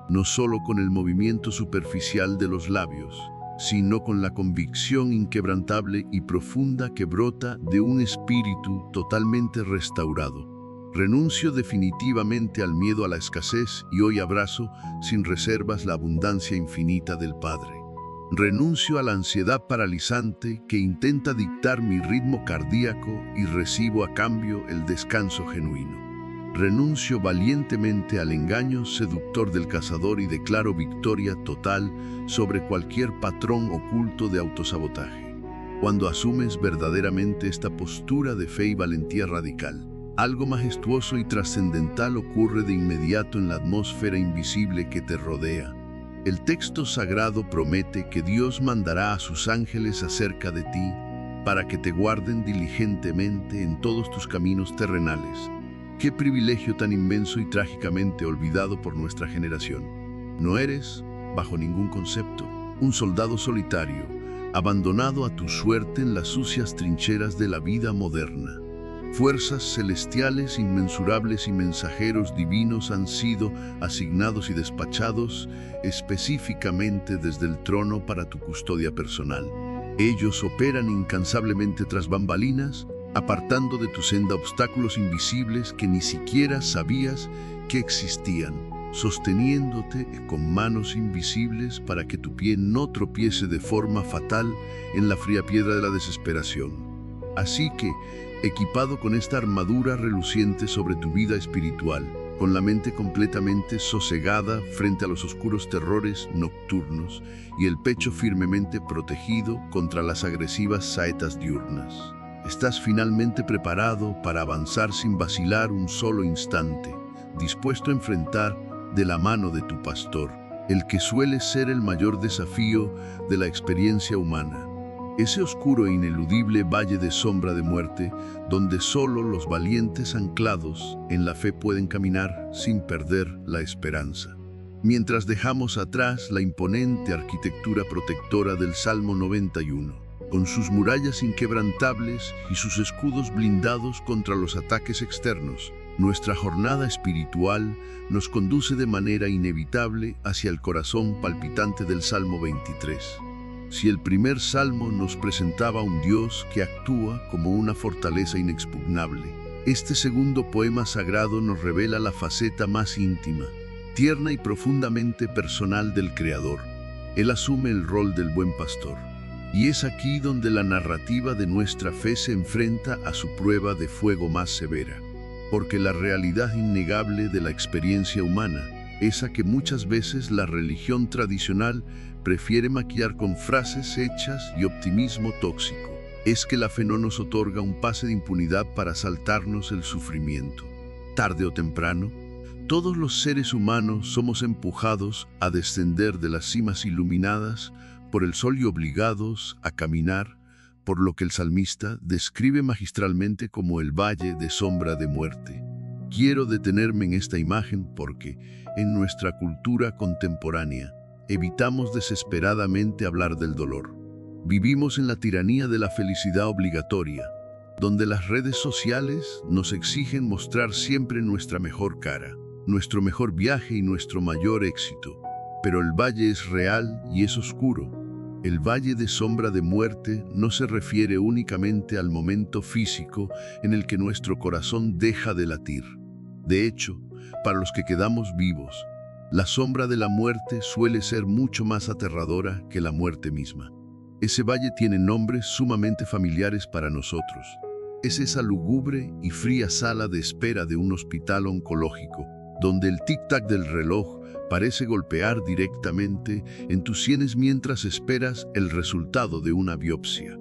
no solo con el movimiento superficial de los labios, sino con la convicción inquebrantable y profunda que brota de un espíritu totalmente restaurado. Renuncio definitivamente al miedo a la escasez y hoy abrazo sin reservas la abundancia infinita del Padre. Renuncio a la ansiedad paralizante que intenta dictar mi ritmo cardíaco y recibo a cambio el descanso genuino. Renuncio valientemente al engaño seductor del cazador y declaro victoria total sobre cualquier patrón oculto de autosabotaje. Cuando asumes verdaderamente esta postura de fe y valentía radical, algo majestuoso y trascendental ocurre de inmediato en la atmósfera invisible que te rodea. El texto sagrado promete que Dios mandará a sus ángeles acerca de ti para que te guarden diligentemente en todos tus caminos terrenales. Qué privilegio tan inmenso y trágicamente olvidado por nuestra generación. No eres, bajo ningún concepto, un soldado solitario, abandonado a tu suerte en las sucias trincheras de la vida moderna. Fuerzas celestiales inmensurables y mensajeros divinos han sido asignados y despachados específicamente desde el trono para tu custodia personal. Ellos operan incansablemente tras bambalinas, apartando de tu senda obstáculos invisibles que ni siquiera sabías que existían, sosteniéndote con manos invisibles para que tu pie no tropiece de forma fatal en la fría piedra de la desesperación. Así que, equipado con esta armadura reluciente sobre tu vida espiritual, con la mente completamente sosegada frente a los oscuros terrores nocturnos y el pecho firmemente protegido contra las agresivas saetas diurnas, estás finalmente preparado para avanzar sin vacilar un solo instante, dispuesto a enfrentar de la mano de tu pastor, el que suele ser el mayor desafío de la experiencia humana. Ese oscuro e ineludible valle de sombra de muerte, donde solo los valientes anclados en la fe pueden caminar sin perder la esperanza. Mientras dejamos atrás la imponente arquitectura protectora del Salmo 91, con sus murallas inquebrantables y sus escudos blindados contra los ataques externos, nuestra jornada espiritual nos conduce de manera inevitable hacia el corazón palpitante del Salmo 23. Si el primer salmo nos presentaba a un Dios que actúa como una fortaleza inexpugnable, este segundo poema sagrado nos revela la faceta más íntima, tierna y profundamente personal del Creador. Él asume el rol del buen pastor. Y es aquí donde la narrativa de nuestra fe se enfrenta a su prueba de fuego más severa. Porque la realidad innegable de la experiencia humana, esa que muchas veces la religión tradicional prefiere maquillar con frases hechas y optimismo tóxico, es que la fe no nos otorga un pase de impunidad para saltarnos el sufrimiento. Tarde o temprano, Todos los seres humanos somos empujados a descender de las cimas iluminadas por el sol y obligados a caminar por lo que el salmista describe magistralmente como el valle de sombra de muerte. Quiero detenerme en esta imagen porque, en nuestra cultura contemporánea, evitamos desesperadamente hablar del dolor. Vivimos en la tiranía de la felicidad obligatoria, donde las redes sociales nos exigen mostrar siempre nuestra mejor cara, nuestro mejor viaje y nuestro mayor éxito. Pero el valle es real y es oscuro. El valle de sombra de muerte no se refiere únicamente al momento físico en el que nuestro corazón deja de latir. De hecho, para los que quedamos vivos, la sombra de la muerte suele ser mucho más aterradora que la muerte misma. Ese valle tiene nombres sumamente familiares para nosotros. Es esa lúgubre y fría sala de espera de un hospital oncológico, donde el tic-tac del reloj parece golpear directamente en tus sienes mientras esperas el resultado de una biopsia.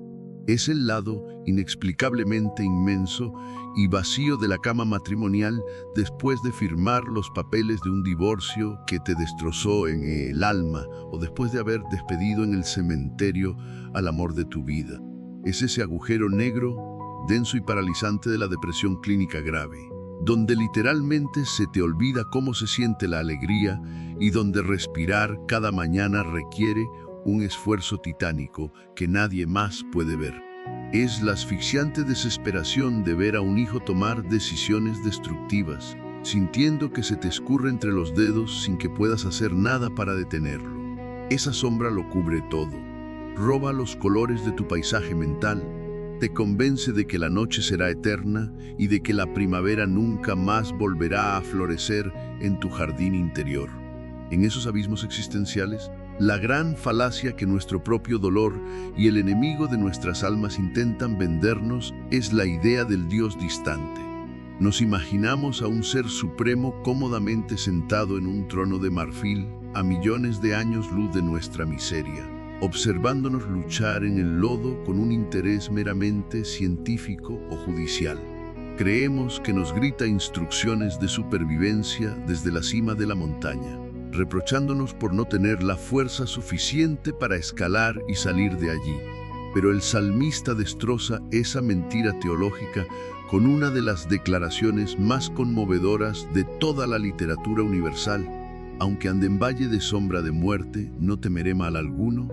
Es el lado inexplicablemente inmenso y vacío de la cama matrimonial después de firmar los papeles de un divorcio que te destrozó en el alma o después de haber despedido en el cementerio al amor de tu vida. Es ese agujero negro, denso y paralizante de la depresión clínica grave, donde literalmente se te olvida cómo se siente la alegría y donde respirar cada mañana requiere un esfuerzo titánico que nadie más puede ver. Es la asfixiante desesperación de ver a un hijo tomar decisiones destructivas, sintiendo que se te escurre entre los dedos sin que puedas hacer nada para detenerlo. Esa sombra lo cubre todo, roba los colores de tu paisaje mental, te convence de que la noche será eterna y de que la primavera nunca más volverá a florecer en tu jardín interior. En esos abismos existenciales, la gran falacia que nuestro propio dolor y el enemigo de nuestras almas intentan vendernos es la idea del Dios distante. Nos imaginamos a un ser supremo cómodamente sentado en un trono de marfil a millones de años luz de nuestra miseria, observándonos luchar en el lodo con un interés meramente científico o judicial. Creemos que nos grita instrucciones de supervivencia desde la cima de la montaña, reprochándonos por no tener la fuerza suficiente para escalar y salir de allí. Pero el salmista destroza esa mentira teológica con una de las declaraciones más conmovedoras de toda la literatura universal. Aunque ande en valle de sombra de muerte, no temeré mal alguno,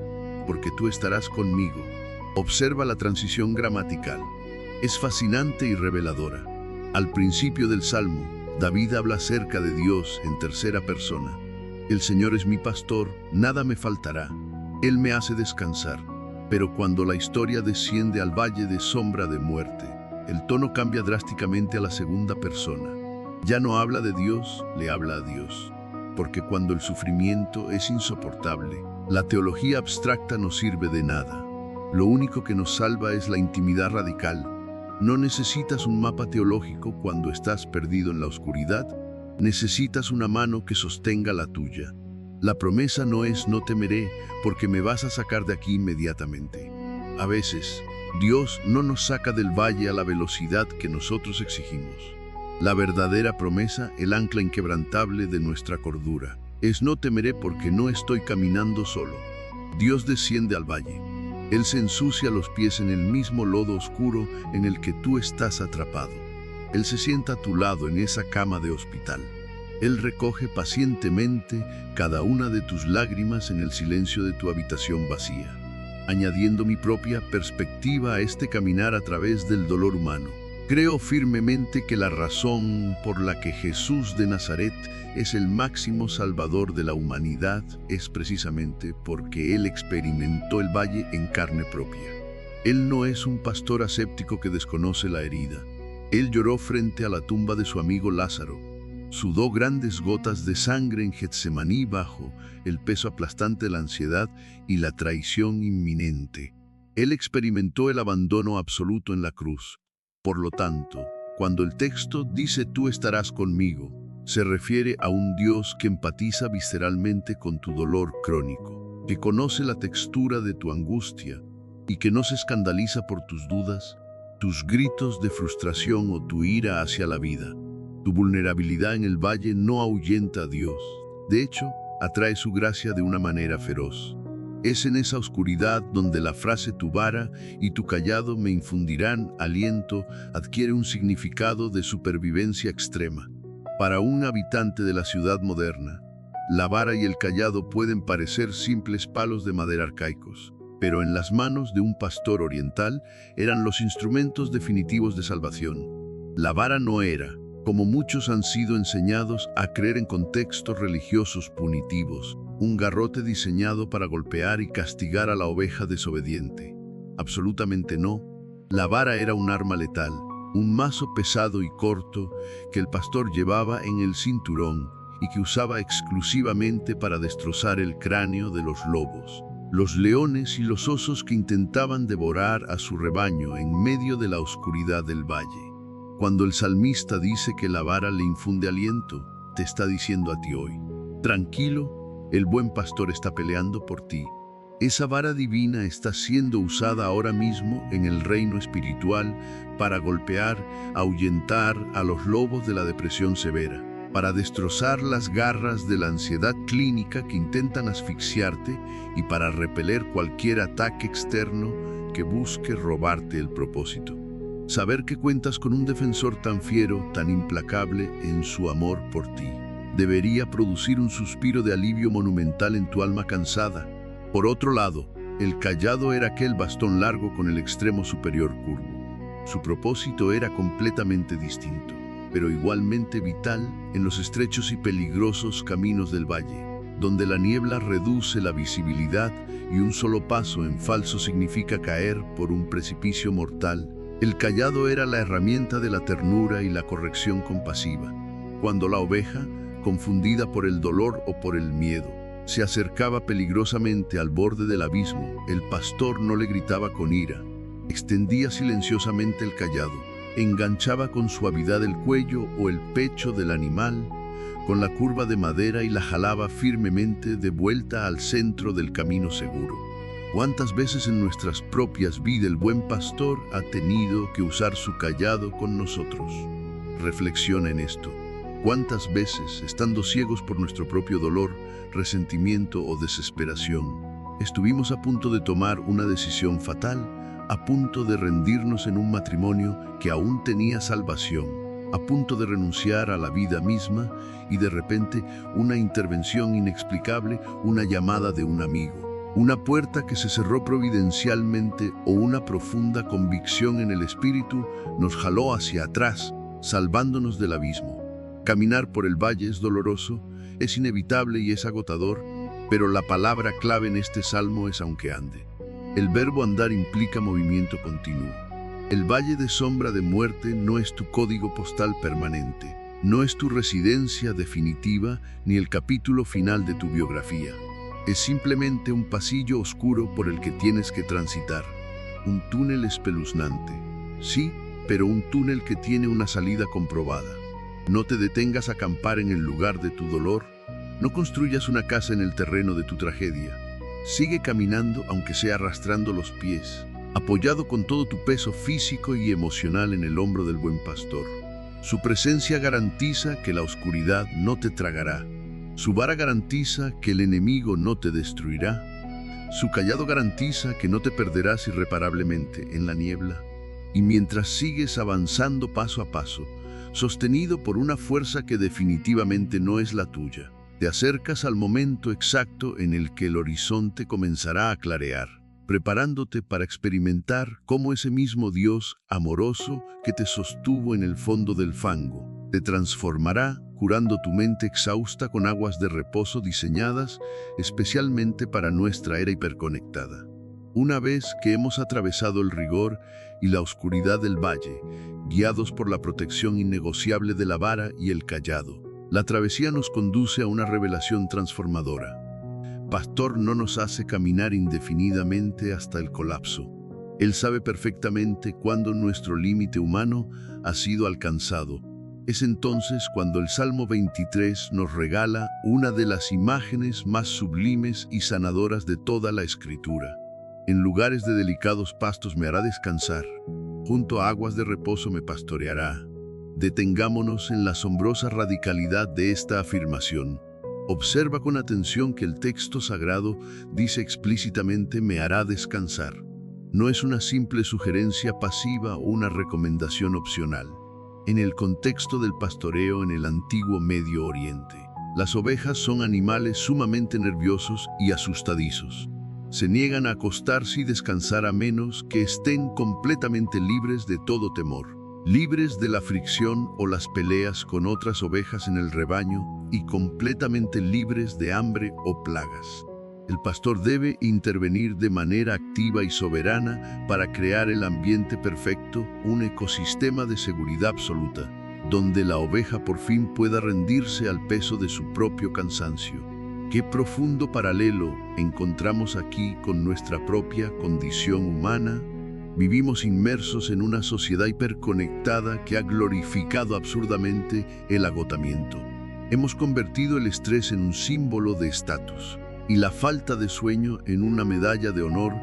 porque tú estarás conmigo. Observa la transición gramatical. Es fascinante y reveladora. Al principio del Salmo, David habla acerca de Dios en tercera persona. El Señor es mi pastor, nada me faltará. Él me hace descansar. Pero cuando la historia desciende al valle de sombra de muerte, el tono cambia drásticamente a la segunda persona. Ya no habla de Dios, le habla a Dios. Porque cuando el sufrimiento es insoportable, la teología abstracta no sirve de nada. Lo único que nos salva es la intimidad radical. No necesitas un mapa teológico cuando estás perdido en la oscuridad. Necesitas una mano que sostenga la tuya. La promesa no es no temeré porque me vas a sacar de aquí inmediatamente. A veces, Dios no nos saca del valle a la velocidad que nosotros exigimos. La verdadera promesa, el ancla inquebrantable de nuestra cordura, es no temeré porque no estoy caminando solo. Dios desciende al valle. Él se ensucia los pies en el mismo lodo oscuro en el que tú estás atrapado. Él se sienta a tu lado en esa cama de hospital. Él recoge pacientemente cada una de tus lágrimas en el silencio de tu habitación vacía, añadiendo mi propia perspectiva a este caminar a través del dolor humano. Creo firmemente que la razón por la que Jesús de Nazaret es el máximo salvador de la humanidad es precisamente porque Él experimentó el valle en carne propia. Él no es un pastor aséptico que desconoce la herida. Él lloró frente a la tumba de su amigo Lázaro, sudó grandes gotas de sangre en Getsemaní bajo el peso aplastante de la ansiedad y la traición inminente. Él experimentó el abandono absoluto en la cruz. Por lo tanto, cuando el texto dice tú estarás conmigo, se refiere a un Dios que empatiza visceralmente con tu dolor crónico, que conoce la textura de tu angustia y que no se escandaliza por tus dudas, tus gritos de frustración o tu ira hacia la vida. Tu vulnerabilidad en el valle no ahuyenta a Dios. De hecho, atrae su gracia de una manera feroz. Es en esa oscuridad donde la frase "tu vara y tu cayado me infundirán aliento" adquiere un significado de supervivencia extrema. Para un habitante de la ciudad moderna, la vara y el cayado pueden parecer simples palos de madera arcaicos, pero en las manos de un pastor oriental eran los instrumentos definitivos de salvación. La vara no era, como muchos han sido enseñados a creer en contextos religiosos punitivos, un garrote diseñado para golpear y castigar a la oveja desobediente. Absolutamente no. La vara era un arma letal, un mazo pesado y corto que el pastor llevaba en el cinturón y que usaba exclusivamente para destrozar el cráneo de los lobos, los leones y los osos que intentaban devorar a su rebaño en medio de la oscuridad del valle. Cuando el salmista dice que la vara le infunde aliento, te está diciendo a ti hoy: tranquilo, el buen pastor está peleando por ti. Esa vara divina está siendo usada ahora mismo en el reino espiritual para golpear, ahuyentar a los lobos de la depresión severa, para destrozar las garras de la ansiedad clínica que intentan asfixiarte y para repeler cualquier ataque externo que busque robarte el propósito. Saber que cuentas con un defensor tan fiero, tan implacable en su amor por ti, debería producir un suspiro de alivio monumental en tu alma cansada. Por otro lado, el cayado era aquel bastón largo con el extremo superior curvo. Su propósito era completamente distinto, pero igualmente vital en los estrechos y peligrosos caminos del valle, donde la niebla reduce la visibilidad y un solo paso en falso significa caer por un precipicio mortal. El cayado era la herramienta de la ternura y la corrección compasiva. Cuando la oveja, confundida por el dolor o por el miedo, se acercaba peligrosamente al borde del abismo, el pastor no le gritaba con ira. Extendía silenciosamente el cayado, enganchaba con suavidad el cuello o el pecho del animal con la curva de madera y la jalaba firmemente de vuelta al centro del camino seguro. ¿Cuántas veces en nuestras propias vidas el buen pastor ha tenido que usar su cayado con nosotros? Reflexiona en esto. ¿Cuántas veces, estando ciegos por nuestro propio dolor, resentimiento o desesperación, estuvimos a punto de tomar una decisión fatal, a punto de rendirnos en un matrimonio que aún tenía salvación, a punto de renunciar a la vida misma y de repente una intervención inexplicable, una llamada de un amigo, una puerta que se cerró providencialmente o una profunda convicción en el espíritu nos jaló hacia atrás, salvándonos del abismo? Caminar por el valle es doloroso, es inevitable y es agotador, pero la palabra clave en este salmo es aunque ande. El verbo andar implica movimiento continuo. El valle de sombra de muerte no es tu código postal permanente, no es tu residencia definitiva ni el capítulo final de tu biografía. Es simplemente un pasillo oscuro por el que tienes que transitar, un túnel espeluznante. Sí, pero un túnel que tiene una salida comprobada. No te detengas a acampar en el lugar de tu dolor, no construyas una casa en el terreno de tu tragedia. Sigue caminando aunque sea arrastrando los pies, apoyado con todo tu peso físico y emocional en el hombro del buen pastor. Su presencia garantiza que la oscuridad no te tragará. Su vara garantiza que el enemigo no te destruirá. Su cayado garantiza que no te perderás irreparablemente en la niebla. Y mientras sigues avanzando paso a paso, sostenido por una fuerza que definitivamente no es la tuya, te acercas al momento exacto en el que el horizonte comenzará a clarear, preparándote para experimentar cómo ese mismo Dios amoroso que te sostuvo en el fondo del fango, te transformará, curando tu mente exhausta con aguas de reposo diseñadas especialmente para nuestra era hiperconectada. Una vez que hemos atravesado el rigor y la oscuridad del valle, guiados por la protección innegociable de la vara y el cayado, la travesía nos conduce a una revelación transformadora. Pastor no nos hace caminar indefinidamente hasta el colapso. Él sabe perfectamente cuándo nuestro límite humano ha sido alcanzado. Es entonces cuando el Salmo 23 nos regala una de las imágenes más sublimes y sanadoras de toda la Escritura. En lugares de delicados pastos me hará descansar, junto a aguas de reposo me pastoreará. Detengámonos en la asombrosa radicalidad de esta afirmación. Observa con atención que el texto sagrado dice explícitamente «me hará descansar». No es una simple sugerencia pasiva o una recomendación opcional. En el contexto del pastoreo en el antiguo Medio Oriente, las ovejas son animales sumamente nerviosos y asustadizos. Se niegan a acostarse y descansar a menos que estén completamente libres de todo temor, libres de la fricción o las peleas con otras ovejas en el rebaño y completamente libres de hambre o plagas. El pastor debe intervenir de manera activa y soberana para crear el ambiente perfecto, un ecosistema de seguridad absoluta, donde la oveja por fin pueda rendirse al peso de su propio cansancio. Qué profundo paralelo encontramos aquí con nuestra propia condición humana. Vivimos inmersos en una sociedad hiperconectada que ha glorificado absurdamente el agotamiento. Hemos convertido el estrés en un símbolo de estatus y la falta de sueño en una medalla de honor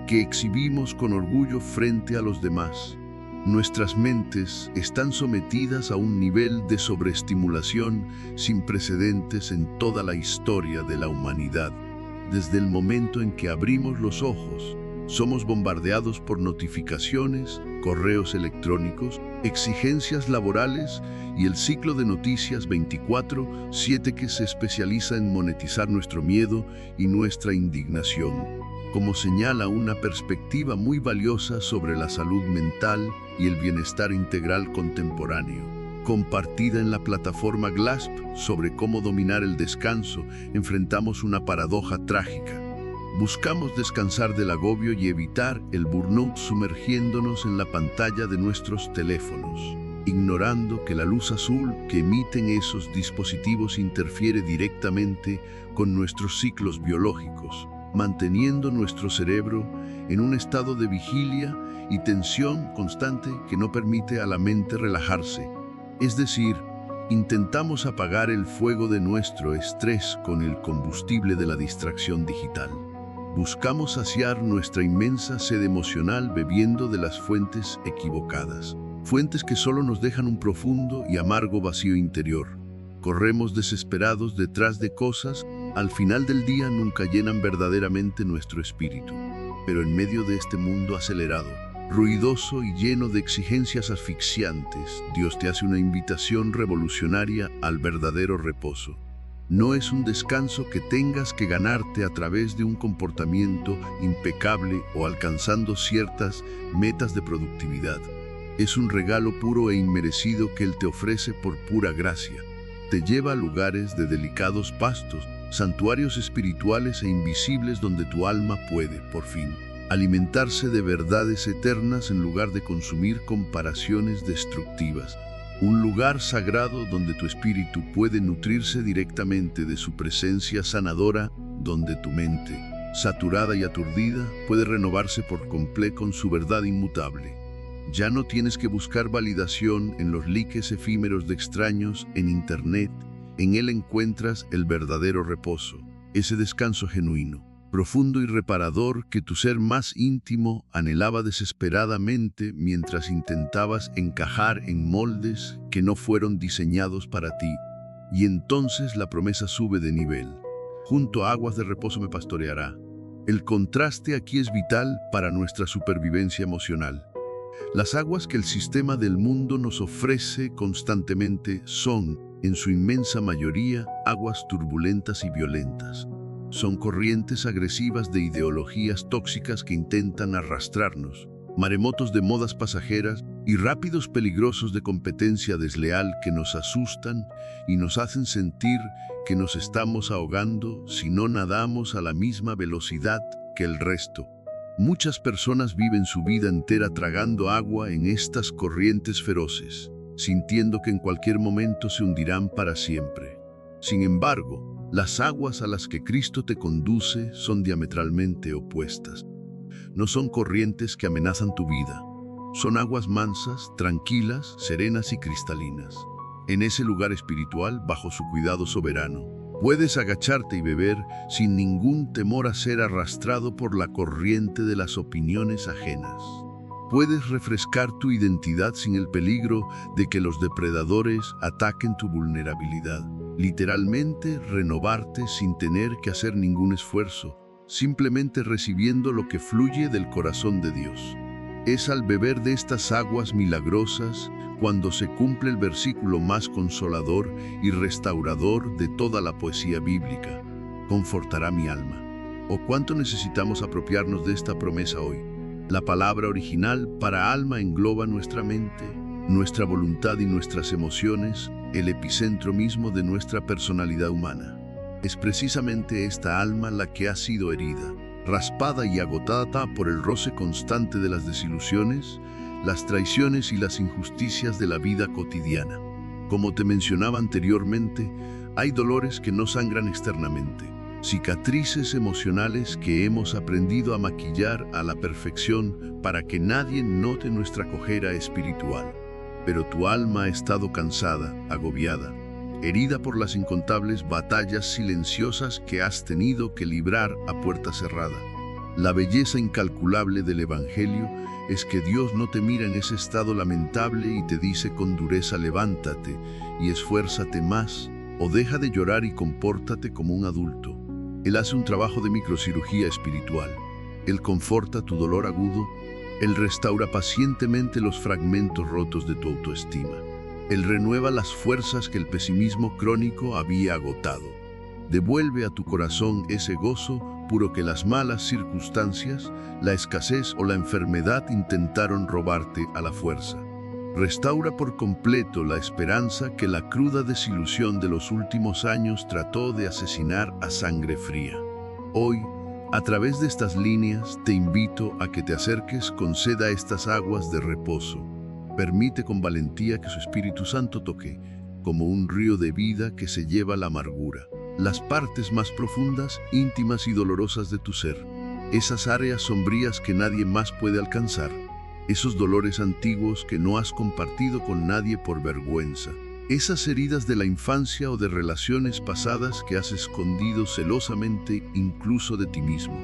que exhibimos con orgullo frente a los demás. Nuestras mentes están sometidas a un nivel de sobreestimulación sin precedentes en toda la historia de la humanidad. Desde el momento en que abrimos los ojos, somos bombardeados por notificaciones, correos electrónicos, exigencias laborales y el ciclo de noticias 24/7 que se especializa en monetizar nuestro miedo y nuestra indignación. Como señala una perspectiva muy valiosa sobre la salud mental y el bienestar integral contemporáneo, compartida en la plataforma GLASP sobre cómo dominar el descanso, enfrentamos una paradoja trágica. Buscamos descansar del agobio y evitar el burnout sumergiéndonos en la pantalla de nuestros teléfonos, ignorando que la luz azul que emiten esos dispositivos interfiere directamente con nuestros ciclos biológicos, manteniendo nuestro cerebro en un estado de vigilia y tensión constante que no permite a la mente relajarse. Es decir, intentamos apagar el fuego de nuestro estrés con el combustible de la distracción digital. Buscamos saciar nuestra inmensa sed emocional bebiendo de las fuentes equivocadas, fuentes que solo nos dejan un profundo y amargo vacío interior. Corremos desesperados detrás de cosas, al final del día nunca llenan verdaderamente nuestro espíritu. Pero en medio de este mundo acelerado, ruidoso y lleno de exigencias asfixiantes, Dios te hace una invitación revolucionaria al verdadero reposo. No es un descanso que tengas que ganarte a través de un comportamiento impecable o alcanzando ciertas metas de productividad. Es un regalo puro e inmerecido que Él te ofrece por pura gracia. Te lleva a lugares de delicados pastos, santuarios espirituales e invisibles donde tu alma puede, por fin, alimentarse de verdades eternas en lugar de consumir comparaciones destructivas. Un lugar sagrado donde tu espíritu puede nutrirse directamente de su presencia sanadora, donde tu mente, saturada y aturdida, puede renovarse por completo con su verdad inmutable. Ya no tienes que buscar validación en los likes efímeros de extraños en Internet. En él encuentras el verdadero reposo, ese descanso genuino, profundo y reparador que tu ser más íntimo anhelaba desesperadamente mientras intentabas encajar en moldes que no fueron diseñados para ti. Y entonces la promesa sube de nivel. Junto a aguas de reposo me pastoreará. El contraste aquí es vital para nuestra supervivencia emocional. Las aguas que el sistema del mundo nos ofrece constantemente son, en su inmensa mayoría, aguas turbulentas y violentas. Son corrientes agresivas de ideologías tóxicas que intentan arrastrarnos, maremotos de modas pasajeras y rápidos peligrosos de competencia desleal que nos asustan y nos hacen sentir que nos estamos ahogando si no nadamos a la misma velocidad que el resto. Muchas personas viven su vida entera tragando agua en estas corrientes feroces, sintiendo que en cualquier momento se hundirán para siempre. Sin embargo, las aguas a las que Cristo te conduce son diametralmente opuestas. No son corrientes que amenazan tu vida. Son aguas mansas, tranquilas, serenas y cristalinas. En ese lugar espiritual, bajo su cuidado soberano, puedes agacharte y beber sin ningún temor a ser arrastrado por la corriente de las opiniones ajenas. puedes refrescar tu identidad sin el peligro de que los depredadores ataquen tu vulnerabilidad. Literalmente renovarte sin tener que hacer ningún esfuerzo, simplemente recibiendo lo que fluye del corazón de Dios. Es al beber de estas aguas milagrosas cuando se cumple el versículo más consolador y restaurador de toda la poesía bíblica: confortará mi alma. ¿O cuánto necesitamos apropiarnos de esta promesa hoy? La palabra original para alma engloba nuestra mente, nuestra voluntad y nuestras emociones, el epicentro mismo de nuestra personalidad humana. Es precisamente esta alma la que ha sido herida, raspada y agotada por el roce constante de las desilusiones, las traiciones y las injusticias de la vida cotidiana. Como te mencionaba anteriormente, hay dolores que no sangran externamente, cicatrices emocionales que hemos aprendido a maquillar a la perfección para que nadie note nuestra cojera espiritual. Pero tu alma ha estado cansada, agobiada, herida por las incontables batallas silenciosas que has tenido que librar a puerta cerrada. La belleza incalculable del Evangelio es que Dios no te mira en ese estado lamentable y te dice con dureza: levántate y esfuérzate más, o deja de llorar y compórtate como un adulto. Él hace un trabajo de microcirugía espiritual. Él conforta tu dolor agudo. Él restaura pacientemente los fragmentos rotos de tu autoestima. Él renueva las fuerzas que el pesimismo crónico había agotado. Devuelve a tu corazón ese gozo puro que las malas circunstancias, la escasez o la enfermedad intentaron robarte a la fuerza. Restaura por completo la esperanza que la cruda desilusión de los últimos años trató de asesinar a sangre fría. Hoy, a través de estas líneas, te invito a que te acerques con sed a estas aguas de reposo. Permite con valentía que su Espíritu Santo toque, como un río de vida que se lleva la amargura, las partes más profundas, íntimas y dolorosas de tu ser, esas áreas sombrías que nadie más puede alcanzar, esos dolores antiguos que no has compartido con nadie por vergüenza, esas heridas de la infancia o de relaciones pasadas que has escondido celosamente incluso de ti mismo.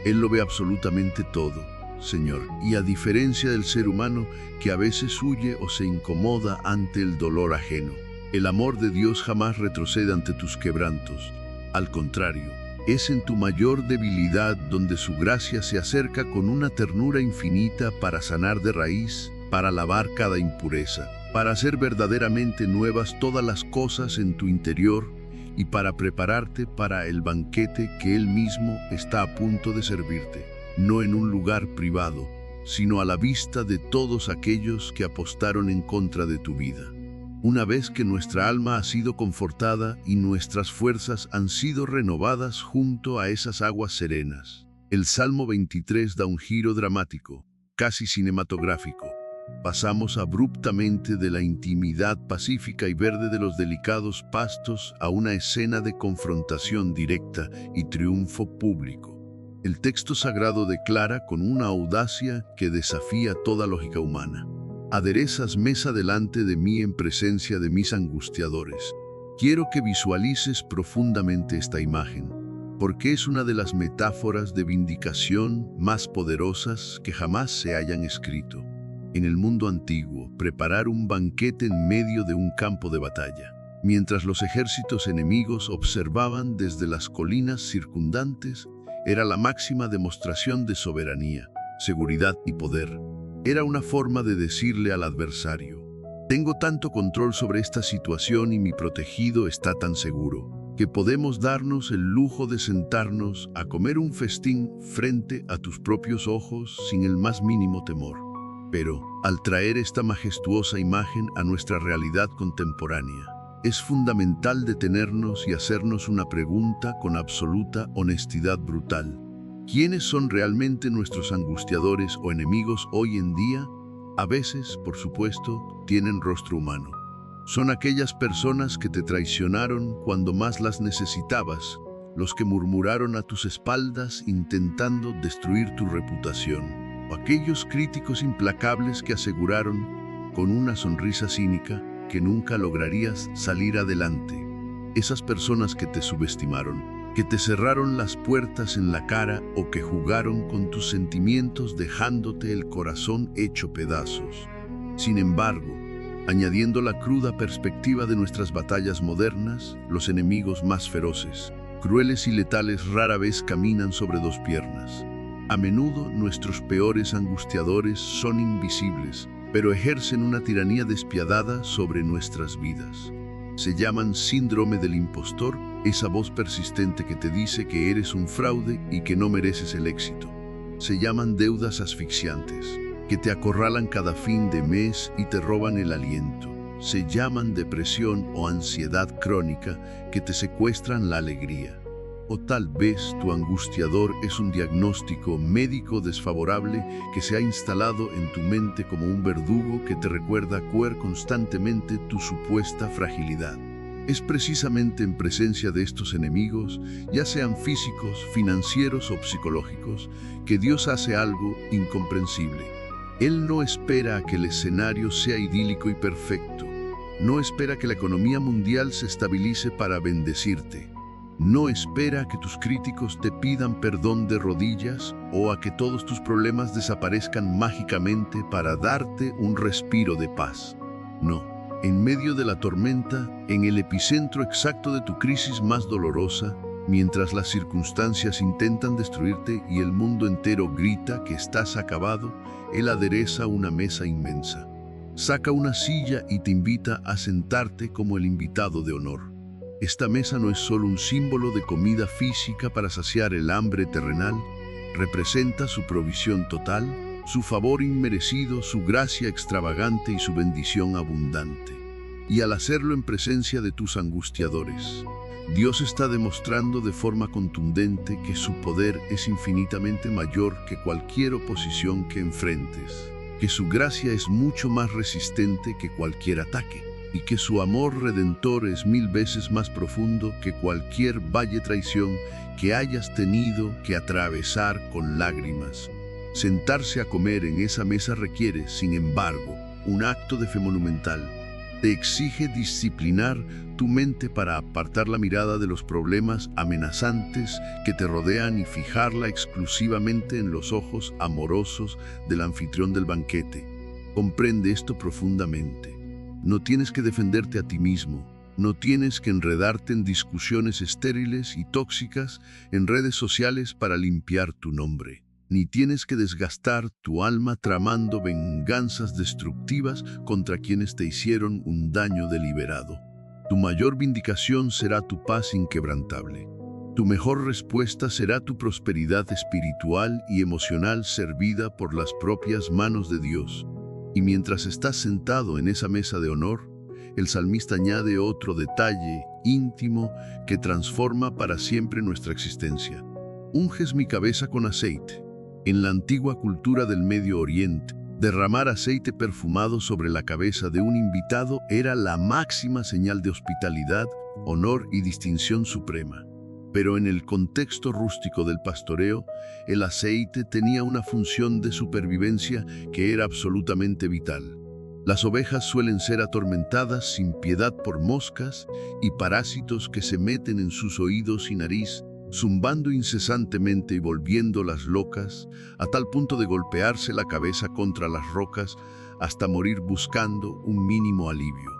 Él lo ve absolutamente todo, Señor, y a diferencia del ser humano que a veces huye o se incomoda ante el dolor ajeno, el amor de Dios jamás retrocede ante tus quebrantos. Al contrario, es en tu mayor debilidad donde su gracia se acerca con una ternura infinita para sanar de raíz, para lavar cada impureza, para hacer verdaderamente nuevas todas las cosas en tu interior y para prepararte para el banquete que Él mismo está a punto de servirte, no en un lugar privado, sino a la vista de todos aquellos que apostaron en contra de tu vida. Una vez que nuestra alma ha sido confortada y nuestras fuerzas han sido renovadas junto a esas aguas serenas, el Salmo 23 da un giro dramático, casi cinematográfico. Pasamos abruptamente de la intimidad pacífica y verde de los delicados pastos a una escena de confrontación directa y triunfo público. El texto sagrado declara con una audacia que desafía toda lógica humana: aderezas mesa delante de mí en presencia de mis angustiadores. Quiero que visualices profundamente esta imagen, porque es una de las metáforas de vindicación más poderosas que jamás se hayan escrito. En el mundo antiguo, preparar un banquete en medio de un campo de batalla, mientras los ejércitos enemigos observaban desde las colinas circundantes, era la máxima demostración de soberanía, seguridad y poder. Era una forma de decirle al adversario: tengo tanto control sobre esta situación y mi protegido está tan seguro, que podemos darnos el lujo de sentarnos a comer un festín frente a tus propios ojos sin el más mínimo temor. Pero, al traer esta majestuosa imagen a nuestra realidad contemporánea, es fundamental detenernos y hacernos una pregunta con absoluta honestidad brutal. ¿Quiénes son realmente nuestros angustiadores o enemigos hoy en día? A veces, por supuesto, tienen rostro humano. Son aquellas personas que te traicionaron cuando más las necesitabas, los que murmuraron a tus espaldas intentando destruir tu reputación, o aquellos críticos implacables que aseguraron, con una sonrisa cínica, que nunca lograrías salir adelante. Esas personas que te subestimaron, que te cerraron las puertas en la cara o que jugaron con tus sentimientos dejándote el corazón hecho pedazos. Sin embargo, añadiendo la cruda perspectiva de nuestras batallas modernas, los enemigos más feroces, crueles y letales rara vez caminan sobre dos piernas. A menudo nuestros peores angustiadores son invisibles, pero ejercen una tiranía despiadada sobre nuestras vidas. Se llaman síndrome del impostor, esa voz persistente que te dice que eres un fraude y que no mereces el éxito. Se llaman deudas asfixiantes, que te acorralan cada fin de mes y te roban el aliento. Se llaman depresión o ansiedad crónica, que te secuestran la alegría. O tal vez tu angustiador es un diagnóstico médico desfavorable que se ha instalado en tu mente como un verdugo que te recuerda constantemente tu supuesta fragilidad. Es precisamente en presencia de estos enemigos, ya sean físicos, financieros o psicológicos, que Dios hace algo incomprensible. Él no espera a que el escenario sea idílico y perfecto. No espera que la economía mundial se estabilice para bendecirte. No espera a que tus críticos te pidan perdón de rodillas o a que todos tus problemas desaparezcan mágicamente para darte un respiro de paz. No, en medio de la tormenta, en el epicentro exacto de tu crisis más dolorosa, mientras las circunstancias intentan destruirte y el mundo entero grita que estás acabado, Él adereza una mesa inmensa. Saca una silla y te invita a sentarte como el invitado de honor. Esta mesa no es solo un símbolo de comida física para saciar el hambre terrenal, representa su provisión total, su favor inmerecido, su gracia extravagante y su bendición abundante. Y al hacerlo en presencia de tus angustiadores, Dios está demostrando de forma contundente que su poder es infinitamente mayor que cualquier oposición que enfrentes, que su gracia es mucho más resistente que cualquier ataque, y que su amor redentor es 1000 veces más profundo que cualquier valle traición que hayas tenido que atravesar con lágrimas. Sentarse a comer en esa mesa requiere, sin embargo, un acto de fe monumental. Te exige disciplinar tu mente para apartar la mirada de los problemas amenazantes que te rodean y fijarla exclusivamente en los ojos amorosos del anfitrión del banquete. Comprende esto profundamente. No tienes que defenderte a ti mismo, no tienes que enredarte en discusiones estériles y tóxicas en redes sociales para limpiar tu nombre, ni tienes que desgastar tu alma tramando venganzas destructivas contra quienes te hicieron un daño deliberado. Tu mayor vindicación será tu paz inquebrantable. Tu mejor respuesta será tu prosperidad espiritual y emocional servida por las propias manos de Dios. Y mientras estás sentado en esa mesa de honor, el salmista añade otro detalle íntimo que transforma para siempre nuestra existencia. Unges mi cabeza con aceite. En la antigua cultura del Medio Oriente, derramar aceite perfumado sobre la cabeza de un invitado era la máxima señal de hospitalidad, honor y distinción suprema. Pero en el contexto rústico del pastoreo, el aceite tenía una función de supervivencia que era absolutamente vital. Las ovejas suelen ser atormentadas sin piedad por moscas y parásitos que se meten en sus oídos y nariz, zumbando incesantemente y volviéndolas locas, a tal punto de golpearse la cabeza contra las rocas hasta morir buscando un mínimo alivio.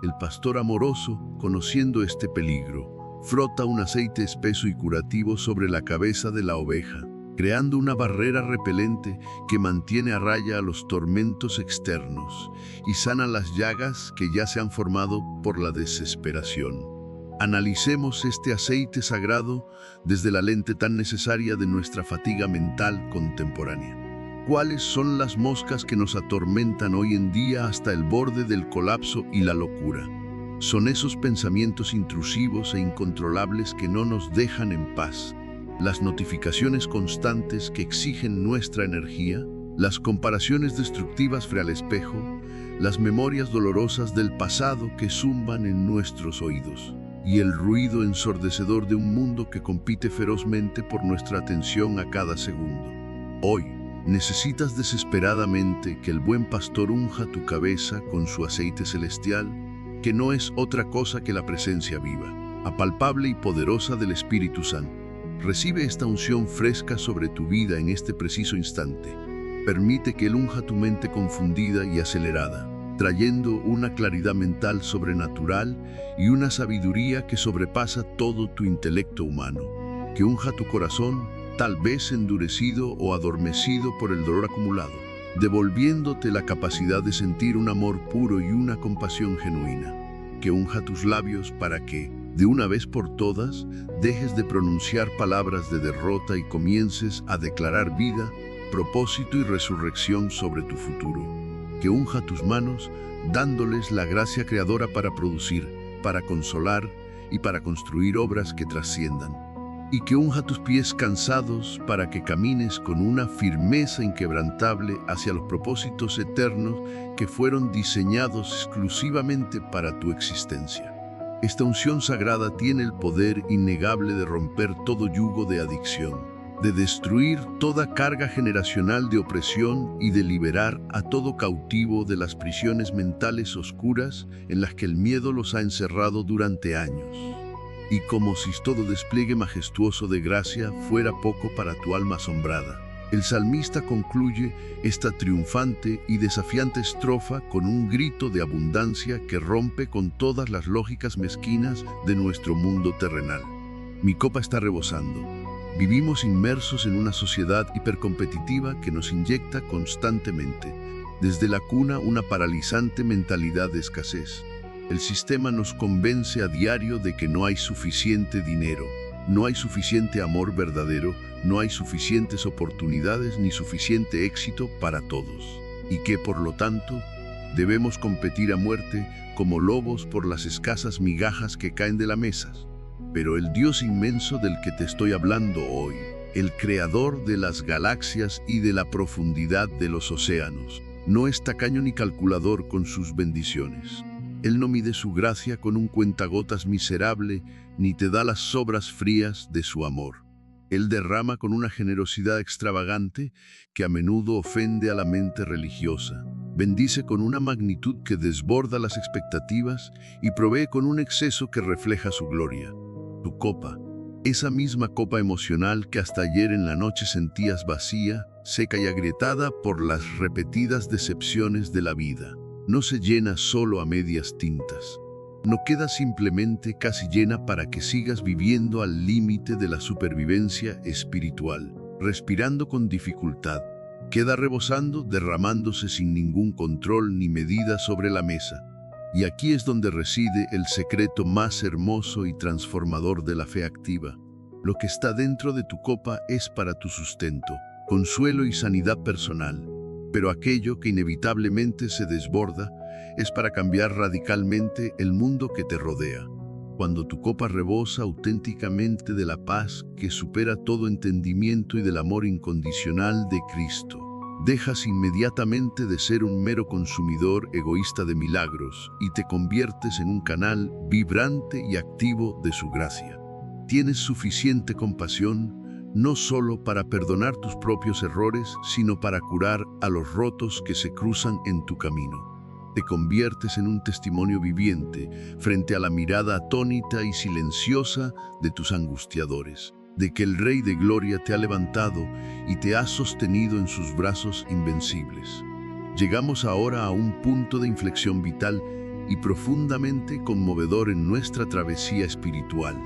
El pastor amoroso, conociendo este peligro, frota un aceite espeso y curativo sobre la cabeza de la oveja, creando una barrera repelente que mantiene a raya a los tormentos externos y sana las llagas que ya se han formado por la desesperación. Analicemos este aceite sagrado desde la lente tan necesaria de nuestra fatiga mental contemporánea. ¿Cuáles son las moscas que nos atormentan hoy en día hasta el borde del colapso y la locura? Son esos pensamientos intrusivos e incontrolables que no nos dejan en paz, las notificaciones constantes que exigen nuestra energía, las comparaciones destructivas frente al espejo, las memorias dolorosas del pasado que zumban en nuestros oídos, y el ruido ensordecedor de un mundo que compite ferozmente por nuestra atención a cada segundo. Hoy, necesitas desesperadamente que el buen pastor unja tu cabeza con su aceite celestial, que no es otra cosa que la presencia viva. apalpable y poderosa del Espíritu Santo. Recibe esta unción fresca sobre tu vida en este preciso instante. Permite que Él unja tu mente confundida y acelerada, trayendo una claridad mental sobrenatural y una sabiduría que sobrepasa todo tu intelecto humano. Que unja tu corazón, tal vez endurecido o adormecido por el dolor acumulado, devolviéndote la capacidad de sentir un amor puro y una compasión genuina. Que unja tus labios para que, de una vez por todas, dejes de pronunciar palabras de derrota y comiences a declarar vida, propósito y resurrección sobre tu futuro. Que unja tus manos, dándoles la gracia creadora para producir, para consolar y para construir obras que trasciendan. Y que unja tus pies cansados para que camines con una firmeza inquebrantable hacia los propósitos eternos que fueron diseñados exclusivamente para tu existencia. Esta unción sagrada tiene el poder innegable de romper todo yugo de adicción, de destruir toda carga generacional de opresión y de liberar a todo cautivo de las prisiones mentales oscuras en las que el miedo los ha encerrado durante años. Y como si todo despliegue majestuoso de gracia fuera poco para tu alma asombrada, el salmista concluye esta triunfante y desafiante estrofa con un grito de abundancia que rompe con todas las lógicas mezquinas de nuestro mundo terrenal. Mi copa está rebosando. Vivimos inmersos en una sociedad hipercompetitiva que nos inyecta constantemente, desde la cuna, una paralizante mentalidad de escasez. El sistema nos convence a diario de que no hay suficiente dinero, no hay suficiente amor verdadero, no hay suficientes oportunidades ni suficiente éxito para todos, y que, por lo tanto, debemos competir a muerte como lobos por las escasas migajas que caen de la mesa. Pero el Dios inmenso del que te estoy hablando hoy, el creador de las galaxias y de la profundidad de los océanos, no es tacaño ni calculador con sus bendiciones. Él no mide su gracia con un cuentagotas miserable, ni te da las sobras frías de su amor. Él derrama con una generosidad extravagante que a menudo ofende a la mente religiosa. Bendice con una magnitud que desborda las expectativas y provee con un exceso que refleja su gloria. Tu copa, esa misma copa emocional que hasta ayer en la noche sentías vacía, seca y agrietada por las repetidas decepciones de la vida, no se llena solo a medias tintas. No queda simplemente casi llena para que sigas viviendo al límite de la supervivencia espiritual, respirando con dificultad. Queda rebosando, derramándose sin ningún control ni medida sobre la mesa. Y aquí es donde reside el secreto más hermoso y transformador de la fe activa. Lo que está dentro de tu copa es para tu sustento, consuelo y sanidad personal. Pero aquello que inevitablemente se desborda es para cambiar radicalmente el mundo que te rodea. Cuando tu copa rebosa auténticamente de la paz que supera todo entendimiento y del amor incondicional de Cristo, dejas inmediatamente de ser un mero consumidor egoísta de milagros y te conviertes en un canal vibrante y activo de su gracia. Tienes suficiente compasión no solo para perdonar tus propios errores, sino para curar a los rotos que se cruzan en tu camino. Te conviertes en un testimonio viviente frente a la mirada atónita y silenciosa de tus angustiadores, de que el Rey de Gloria te ha levantado y te ha sostenido en sus brazos invencibles. Llegamos ahora a un punto de inflexión vital y profundamente conmovedor en nuestra travesía espiritual.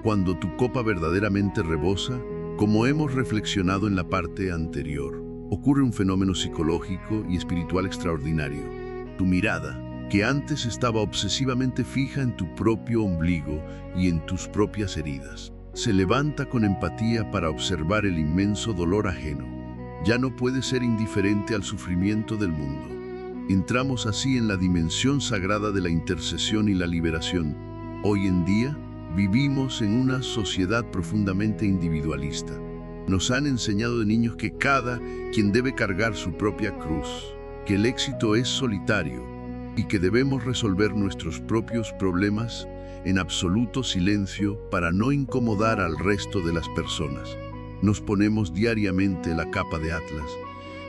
Cuando tu copa verdaderamente rebosa, como hemos reflexionado en la parte anterior, ocurre un fenómeno psicológico y espiritual extraordinario. Tu mirada, que antes estaba obsesivamente fija en tu propio ombligo y en tus propias heridas, se levanta con empatía para observar el inmenso dolor ajeno. Ya no puedes ser indiferente al sufrimiento del mundo. Entramos así en la dimensión sagrada de la intercesión y la liberación. Hoy en día, vivimos en una sociedad profundamente individualista. Nos han enseñado de niños que cada quien debe cargar su propia cruz, que el éxito es solitario y que debemos resolver nuestros propios problemas en absoluto silencio para no incomodar al resto de las personas. Nos ponemos diariamente la capa de Atlas,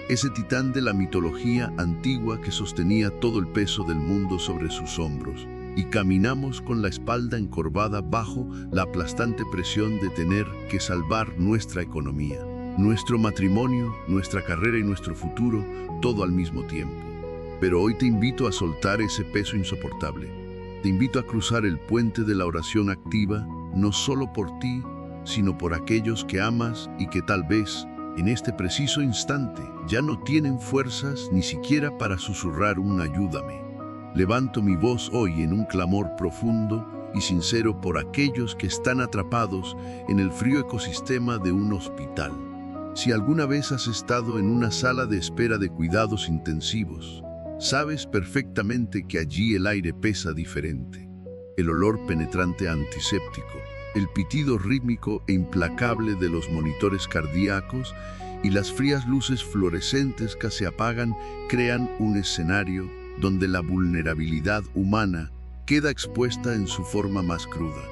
ese titán de la mitología antigua que sostenía todo el peso del mundo sobre sus hombros. y caminamos con la espalda encorvada bajo la aplastante presión de tener que salvar nuestra economía, nuestro matrimonio, nuestra carrera y nuestro futuro, todo al mismo tiempo. Pero hoy te invito a soltar ese peso insoportable. Te invito a cruzar el puente de la oración activa, no solo por ti, sino por aquellos que amas y que tal vez, en este preciso instante, ya no tienen fuerzas ni siquiera para susurrar un ayúdame. Levanto mi voz hoy en un clamor profundo y sincero por aquellos que están atrapados en el frío ecosistema de un hospital. Si alguna vez has estado en una sala de espera de cuidados intensivos, sabes perfectamente que allí el aire pesa diferente. El olor penetrante antiséptico, el pitido rítmico e implacable de los monitores cardíacos y las frías luces fluorescentes que se apagan crean un escenario donde la vulnerabilidad humana queda expuesta en su forma más cruda.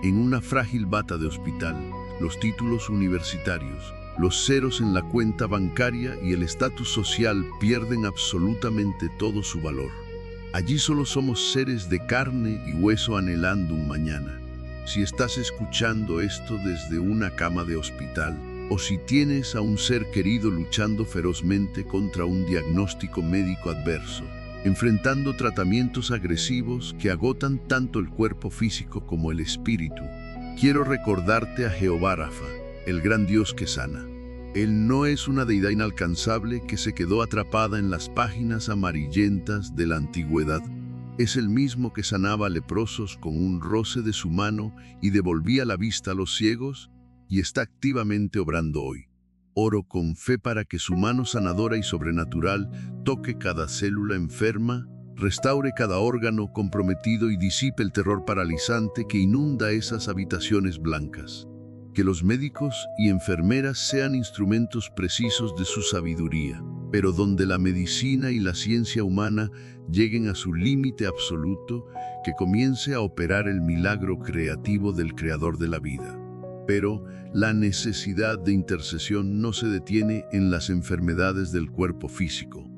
En una frágil bata de hospital, los títulos universitarios, los ceros en la cuenta bancaria y el estatus social pierden absolutamente todo su valor. Allí solo somos seres de carne y hueso anhelando un mañana. Si estás escuchando esto desde una cama de hospital, o si tienes a un ser querido luchando ferozmente contra un diagnóstico médico adverso, enfrentando tratamientos agresivos que agotan tanto el cuerpo físico como el espíritu, quiero recordarte a Jehová Rafa, el gran Dios que sana. Él no es una deidad inalcanzable que se quedó atrapada en las páginas amarillentas de la antigüedad. Es el mismo que sanaba leprosos con un roce de su mano y devolvía la vista a los ciegos, y está activamente obrando hoy. Oro con fe para que su mano sanadora y sobrenatural toque cada célula enferma, restaure cada órgano comprometido y disipe el terror paralizante que inunda esas habitaciones blancas. Que los médicos y enfermeras sean instrumentos precisos de su sabiduría, pero donde la medicina y la ciencia humana lleguen a su límite absoluto, que comience a operar el milagro creativo del Creador de la vida. Pero la necesidad de intercesión no se detiene en las enfermedades del cuerpo físico.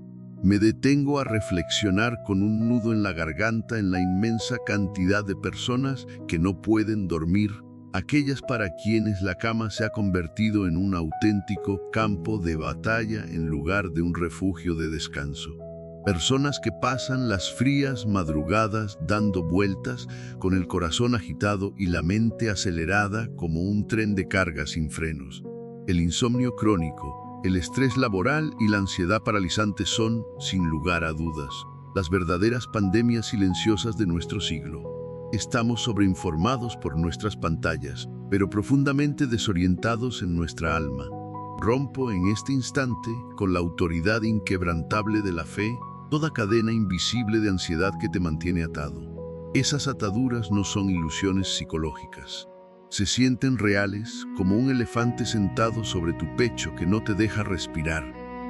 Me detengo a reflexionar con un nudo en la garganta en la inmensa cantidad de personas que no pueden dormir, aquellas para quienes la cama se ha convertido en un auténtico campo de batalla en lugar de un refugio de descanso. Personas que pasan las frías madrugadas dando vueltas con el corazón agitado y la mente acelerada como un tren de carga sin frenos. El insomnio crónico, el estrés laboral y la ansiedad paralizante son, sin lugar a dudas, las verdaderas pandemias silenciosas de nuestro siglo. Estamos sobreinformados por nuestras pantallas, pero profundamente desorientados en nuestra alma. Rompo en este instante, con la autoridad inquebrantable de la fe, toda cadena invisible de ansiedad que te mantiene atado. Esas ataduras no son ilusiones psicológicas. Se sienten reales como un elefante sentado sobre tu pecho que no te deja respirar.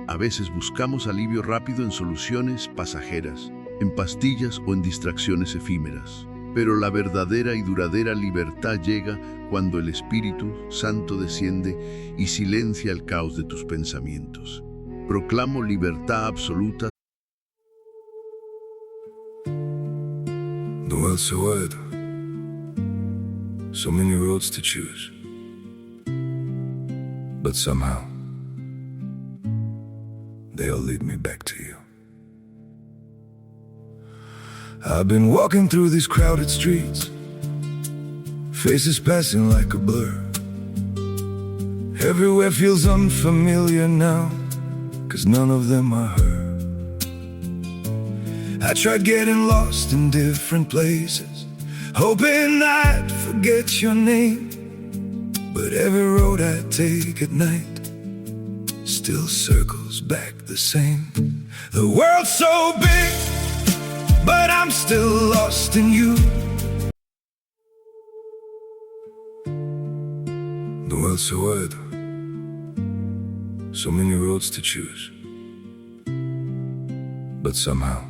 A veces buscamos alivio rápido en soluciones pasajeras, en pastillas o en distracciones efímeras. Pero la verdadera y duradera libertad llega cuando el Espíritu Santo desciende y silencia el caos de tus pensamientos. Proclamo libertad absoluta. The world's so wide, so many roads to choose, but somehow they all lead me back to you. I've been walking through these crowded streets, faces passing like a blur. Everywhere feels unfamiliar now, 'cause none of them are her. I tried getting lost in different places, hoping I'd forget your name. But every road I take at night still circles back the same. The world's so big, but I'm still lost in you. The world's so wide, so many roads to choose, but somehow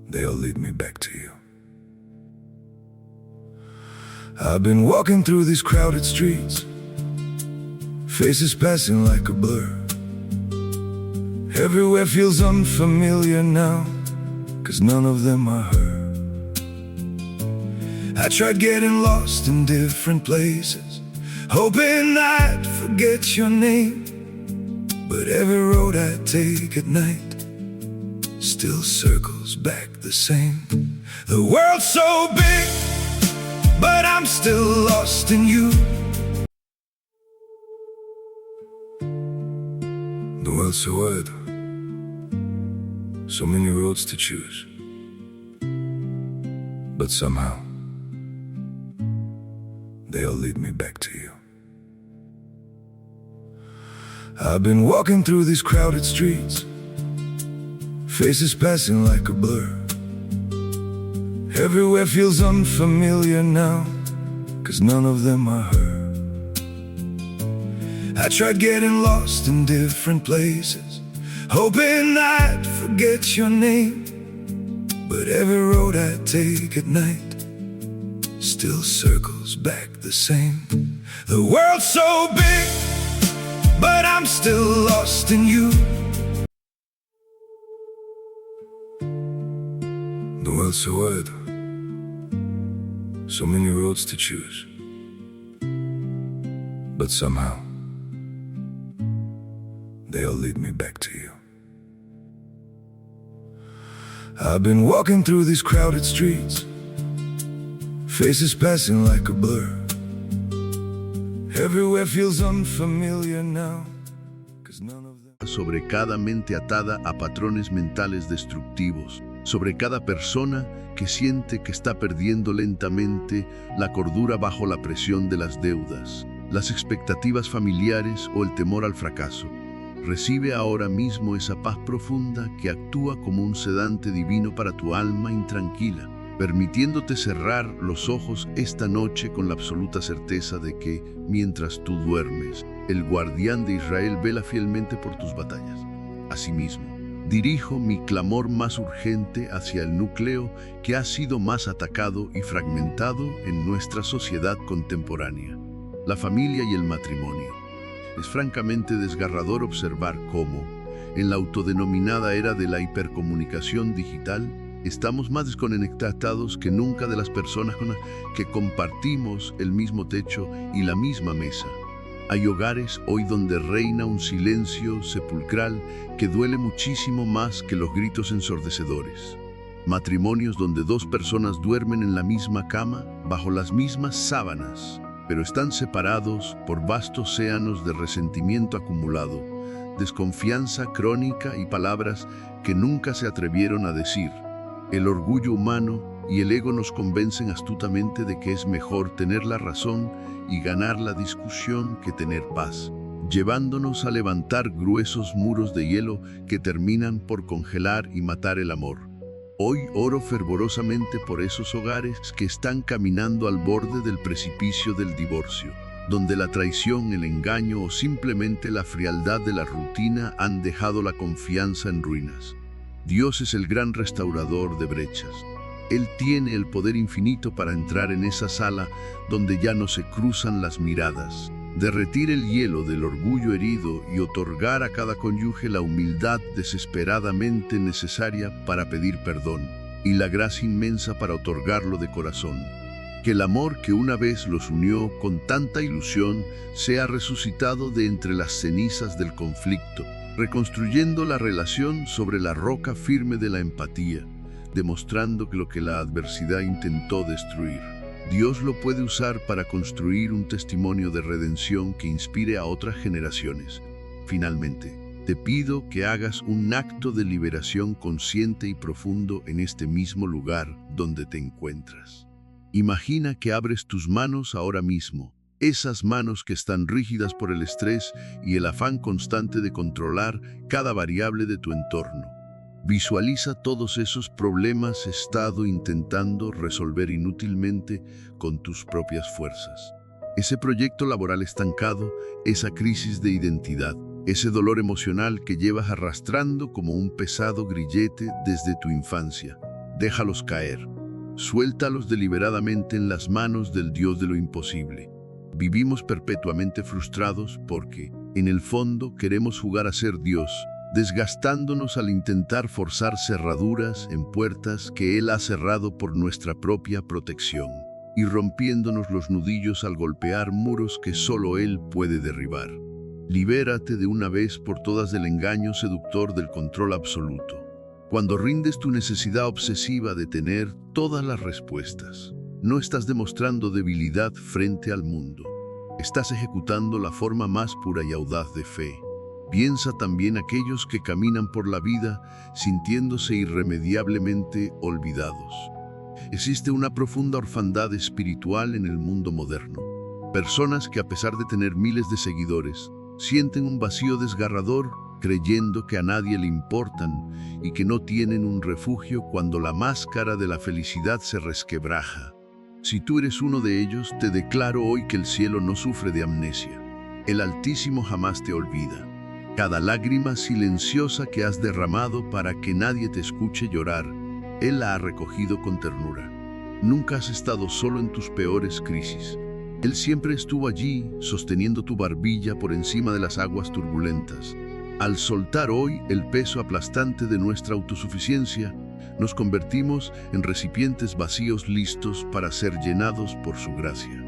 they all lead me back to you. I've been walking through these crowded streets, faces passing like a blur. Everywhere feels unfamiliar now, 'cause none of them are her. I tried getting lost in different places, hoping I'd forget your name. But every road I take at night still circles back the same. The world's so big, but I'm still lost in you. The world's so wide, so many roads to choose. But somehow, they all lead me back to you. I've been walking through these crowded streets, faces passing like a blur. Everywhere feels unfamiliar now, 'cause none of them are her. I tried getting lost in different places, hoping I'd forget your name. But every road I take at night still circles back the same. The world's so big, but I'm still lost in you. The world's so wide, so many roads to choose. But somehow, they all lead me back to you. I've been walking through these crowded streets, faces passing like a blur. Everywhere feels unfamiliar now, 'cause none of them... Sobre cada mente atada a patrones mentales destructivos, sobre cada persona que siente que está perdiendo lentamente la cordura bajo la presión de las deudas, las expectativas familiares o el temor al fracaso. Recibe ahora mismo esa paz profunda que actúa como un sedante divino para tu alma intranquila, permitiéndote cerrar los ojos esta noche con la absoluta certeza de que, mientras tú duermes, el guardián de Israel vela fielmente por tus batallas. Asimismo, dirijo mi clamor más urgente hacia el núcleo que ha sido más atacado y fragmentado en nuestra sociedad contemporánea, la familia y el matrimonio. Es francamente desgarrador observar cómo, en la autodenominada era de la hipercomunicación digital, estamos más desconectados que nunca de las personas con las que compartimos el mismo techo y la misma mesa. Hay hogares hoy donde reina un silencio sepulcral que duele muchísimo más que los gritos ensordecedores. Matrimonios donde dos personas duermen en la misma cama, bajo las mismas sábanas, pero están separados por vastos océanos de resentimiento acumulado, desconfianza crónica y palabras que nunca se atrevieron a decir. El orgullo humano y el ego nos convencen astutamente de que es mejor tener la razón y ganar la discusión que tener paz, llevándonos a levantar gruesos muros de hielo que terminan por congelar y matar el amor. Hoy oro fervorosamente por esos hogares que están caminando al borde del precipicio del divorcio, donde la traición, el engaño o simplemente la frialdad de la rutina han dejado la confianza en ruinas. Dios es el gran restaurador de brechas. Él tiene el poder infinito para entrar en esa sala donde ya no se cruzan las miradas, derretir el hielo del orgullo herido y otorgar a cada cónyuge la humildad desesperadamente necesaria para pedir perdón y la gracia inmensa para otorgarlo de corazón. Que el amor que una vez los unió con tanta ilusión sea resucitado de entre las cenizas del conflicto, reconstruyendo la relación sobre la roca firme de la empatía, demostrando que lo que la adversidad intentó destruir, Dios lo puede usar para construir un testimonio de redención que inspire a otras generaciones. Finalmente, te pido que hagas un acto de liberación consciente y profundo en este mismo lugar donde te encuentras. Imagina que abres tus manos ahora mismo, esas manos que están rígidas por el estrés y el afán constante de controlar cada variable de tu entorno. Visualiza todos esos problemas estado intentando resolver inútilmente con tus propias fuerzas. Ese proyecto laboral estancado, esa crisis de identidad, ese dolor emocional que llevas arrastrando como un pesado grillete desde tu infancia. Déjalos caer. Suéltalos deliberadamente en las manos del Dios de lo imposible. Vivimos perpetuamente frustrados porque, en el fondo, queremos jugar a ser Dios, desgastándonos al intentar forzar cerraduras en puertas que Él ha cerrado por nuestra propia protección, y rompiéndonos los nudillos al golpear muros que solo Él puede derribar. Libérate de una vez por todas del engaño seductor del control absoluto. Cuando rindes tu necesidad obsesiva de tener todas las respuestas, no estás demostrando debilidad frente al mundo. Estás ejecutando la forma más pura y audaz de fe. Piensa también aquellos que caminan por la vida sintiéndose irremediablemente olvidados. Existe una profunda orfandad espiritual en el mundo moderno. Personas que, a pesar de tener miles de seguidores, sienten un vacío desgarrador creyendo que a nadie le importan y que no tienen un refugio cuando la máscara de la felicidad se resquebraja. Si tú eres uno de ellos, te declaro hoy que el cielo no sufre de amnesia. El Altísimo jamás te olvida. Cada lágrima silenciosa que has derramado para que nadie te escuche llorar, Él la ha recogido con ternura. Nunca has estado solo en tus peores crisis. Él siempre estuvo allí, sosteniendo tu barbilla por encima de las aguas turbulentas. Al soltar hoy el peso aplastante de nuestra autosuficiencia, nos convertimos en recipientes vacíos listos para ser llenados por su gracia.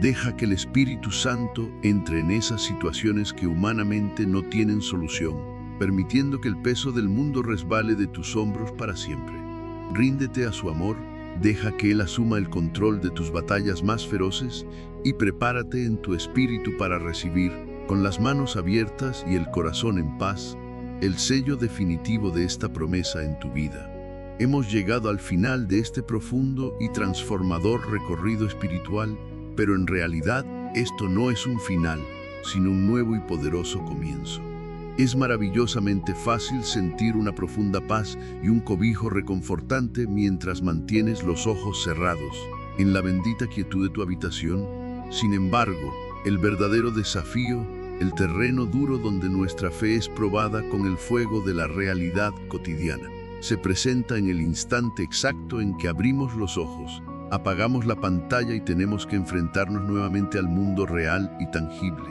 Deja que el Espíritu Santo entre en esas situaciones que humanamente no tienen solución, permitiendo que el peso del mundo resbale de tus hombros para siempre. Ríndete a su amor, deja que Él asuma el control de tus batallas más feroces y prepárate en tu espíritu para recibir, con las manos abiertas y el corazón en paz, el sello definitivo de esta promesa en tu vida. Hemos llegado al final de este profundo y transformador recorrido espiritual, pero en realidad esto no es un final, sino un nuevo y poderoso comienzo. Es maravillosamente fácil sentir una profunda paz y un cobijo reconfortante mientras mantienes los ojos cerrados en la bendita quietud de tu habitación. Sin embargo, el verdadero desafío, el terreno duro donde nuestra fe es probada con el fuego de la realidad cotidiana, se presenta en el instante exacto en que abrimos los ojos, apagamos la pantalla y tenemos que enfrentarnos nuevamente al mundo real y tangible.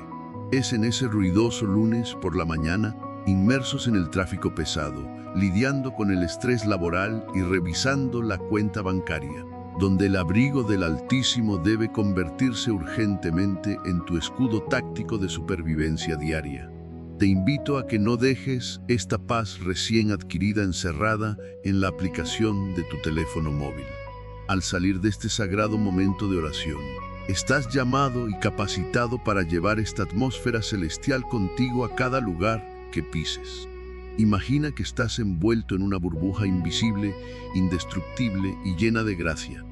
Es en ese ruidoso lunes por la mañana, inmersos en el tráfico pesado, lidiando con el estrés laboral y revisando la cuenta bancaria, donde el abrigo del Altísimo debe convertirse urgentemente en tu escudo táctico de supervivencia diaria. Te invito a que no dejes esta paz recién adquirida encerrada en la aplicación de tu teléfono móvil. Al salir de este sagrado momento de oración, estás llamado y capacitado para llevar esta atmósfera celestial contigo a cada lugar que pises. Imagina que estás envuelto en una burbuja invisible, indestructible y llena de gracia.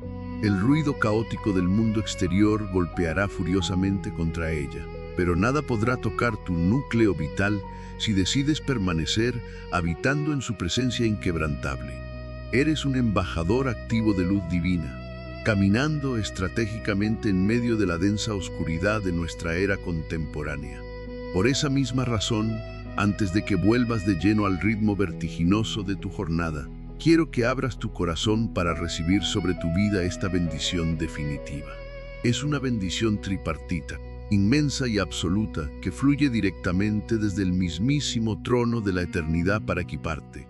El ruido caótico del mundo exterior golpeará furiosamente contra ella, pero nada podrá tocar tu núcleo vital si decides permanecer habitando en su presencia inquebrantable. Eres un embajador activo de luz divina, caminando estratégicamente en medio de la densa oscuridad de nuestra era contemporánea. Por esa misma razón, antes de que vuelvas de lleno al ritmo vertiginoso de tu jornada, quiero que abras tu corazón para recibir sobre tu vida esta bendición definitiva. Es una bendición tripartita, inmensa y absoluta, que fluye directamente desde el mismísimo trono de la eternidad para equiparte.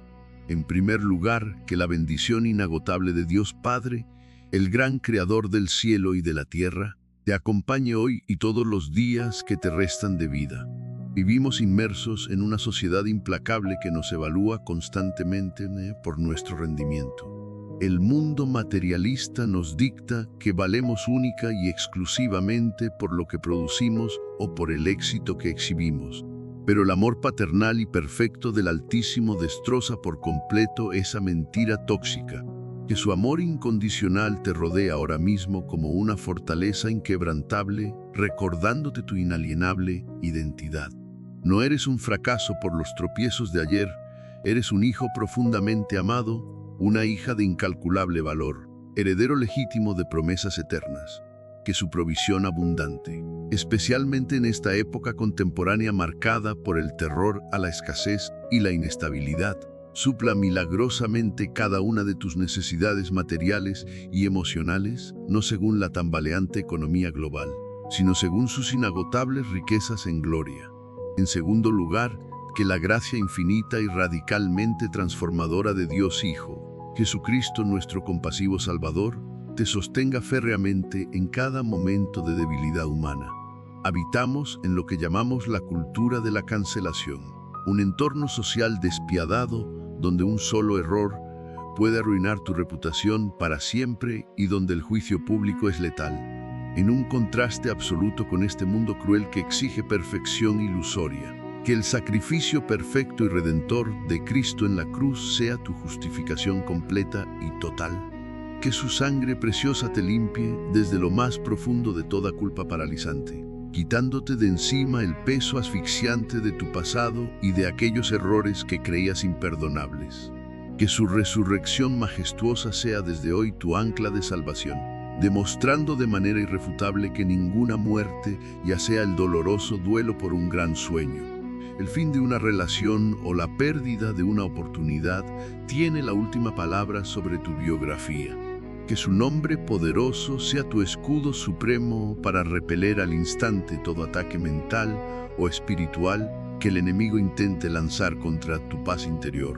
En primer lugar, que la bendición inagotable de Dios Padre, el gran Creador del cielo y de la tierra, te acompañe hoy y todos los días que te restan de vida. Vivimos inmersos en una sociedad implacable que nos evalúa constantemente por nuestro rendimiento. El mundo materialista nos dicta que valemos única y exclusivamente por lo que producimos o por el éxito que exhibimos. Pero el amor paternal y perfecto del Altísimo destroza por completo esa mentira tóxica, que su amor incondicional te rodea ahora mismo como una fortaleza inquebrantable, recordándote tu inalienable identidad. No eres un fracaso por los tropiezos de ayer, eres un hijo profundamente amado, una hija de incalculable valor, heredero legítimo de promesas eternas, que su provisión abundante, especialmente en esta época contemporánea marcada por el terror a la escasez y la inestabilidad, supla milagrosamente cada una de tus necesidades materiales y emocionales, no según la tambaleante economía global, sino según sus inagotables riquezas en gloria. En segundo lugar, que la gracia infinita y radicalmente transformadora de Dios Hijo, Jesucristo nuestro compasivo Salvador, te sostenga férreamente en cada momento de debilidad humana. Habitamos en lo que llamamos la cultura de la cancelación, un entorno social despiadado donde un solo error puede arruinar tu reputación para siempre y donde el juicio público es letal, en un contraste absoluto con este mundo cruel que exige perfección ilusoria. Que el sacrificio perfecto y redentor de Cristo en la cruz sea tu justificación completa y total. Que su sangre preciosa te limpie desde lo más profundo de toda culpa paralizante, quitándote de encima el peso asfixiante de tu pasado y de aquellos errores que creías imperdonables. Que su resurrección majestuosa sea desde hoy tu ancla de salvación, demostrando de manera irrefutable que ninguna muerte, ya sea el doloroso duelo por un gran sueño, el fin de una relación o la pérdida de una oportunidad, tiene la última palabra sobre tu biografía. Que su nombre poderoso sea tu escudo supremo para repeler al instante todo ataque mental o espiritual que el enemigo intente lanzar contra tu paz interior.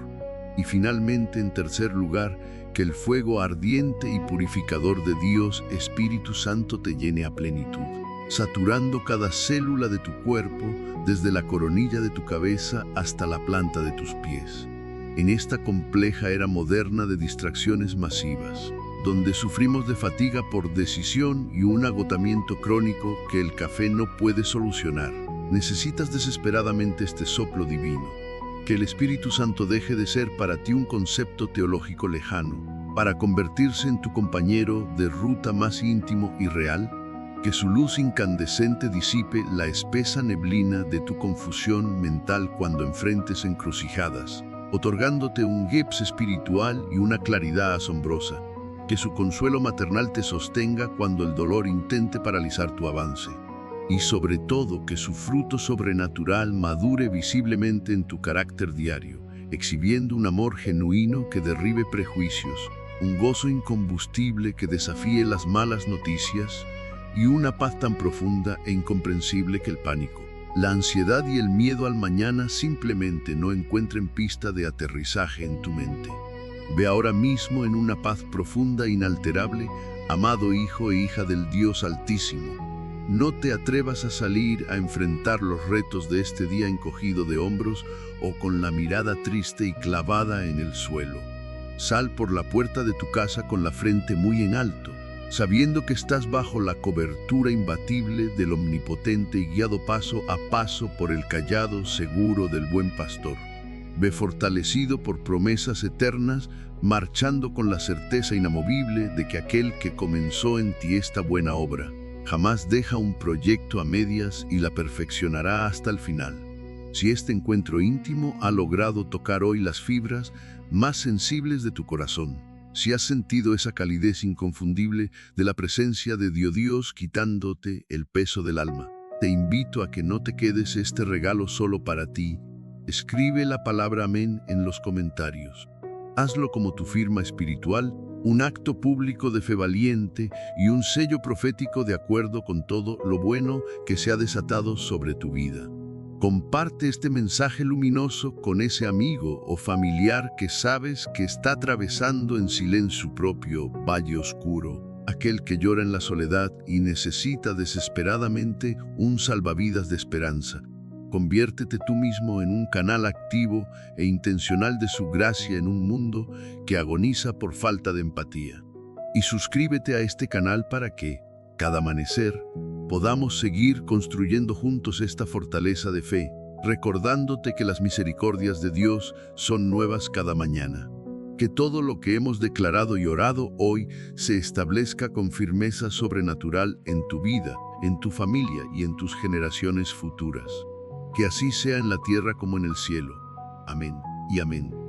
Y finalmente, en tercer lugar, que el fuego ardiente y purificador de Dios Espíritu Santo te llene a plenitud, saturando cada célula de tu cuerpo, desde la coronilla de tu cabeza hasta la planta de tus pies. En esta compleja era moderna de distracciones masivas, donde sufrimos de fatiga por decisión y un agotamiento crónico que el café no puede solucionar, necesitas desesperadamente este soplo divino. Que el Espíritu Santo deje de ser para ti un concepto teológico lejano, para convertirse en tu compañero de ruta más íntimo y real. Que su luz incandescente disipe la espesa neblina de tu confusión mental cuando enfrentes encrucijadas, otorgándote un gips espiritual y una claridad asombrosa. Que su consuelo maternal te sostenga cuando el dolor intente paralizar tu avance. Y sobre todo, que su fruto sobrenatural madure visiblemente en tu carácter diario, exhibiendo un amor genuino que derribe prejuicios, un gozo incombustible que desafíe las malas noticias, y una paz tan profunda e incomprensible que el pánico, la ansiedad y el miedo al mañana simplemente no encuentren pista de aterrizaje en tu mente. Ve ahora mismo en una paz profunda e inalterable, amado hijo e hija del Dios Altísimo. No te atrevas a salir a enfrentar los retos de este día encogido de hombros o con la mirada triste y clavada en el suelo. Sal por la puerta de tu casa con la frente muy en alto, sabiendo que estás bajo la cobertura imbatible del omnipotente y guiado paso a paso por el cayado seguro del buen pastor. Ve fortalecido por promesas eternas, marchando con la certeza inamovible de que aquel que comenzó en ti esta buena obra jamás deja un proyecto a medias y la perfeccionará hasta el final. Si este encuentro íntimo ha logrado tocar hoy las fibras más sensibles de tu corazón, si has sentido esa calidez inconfundible de la presencia de Dios quitándote el peso del alma, te invito a que no te quedes este regalo solo para ti. Escribe la palabra amén en los comentarios. Hazlo como tu firma espiritual, un acto público de fe valiente y un sello profético de acuerdo con todo lo bueno que se ha desatado sobre tu vida. Comparte este mensaje luminoso con ese amigo o familiar que sabes que está atravesando en silencio su propio valle oscuro, aquel que llora en la soledad y necesita desesperadamente un salvavidas de esperanza. Conviértete tú mismo en un canal activo e intencional de su gracia en un mundo que agoniza por falta de empatía. Y suscríbete a este canal para que, cada amanecer, podamos seguir construyendo juntos esta fortaleza de fe, recordándote que las misericordias de Dios son nuevas cada mañana. Que todo lo que hemos declarado y orado hoy se establezca con firmeza sobrenatural en tu vida, en tu familia y en tus generaciones futuras. Que así sea en la tierra como en el cielo. Amén y amén.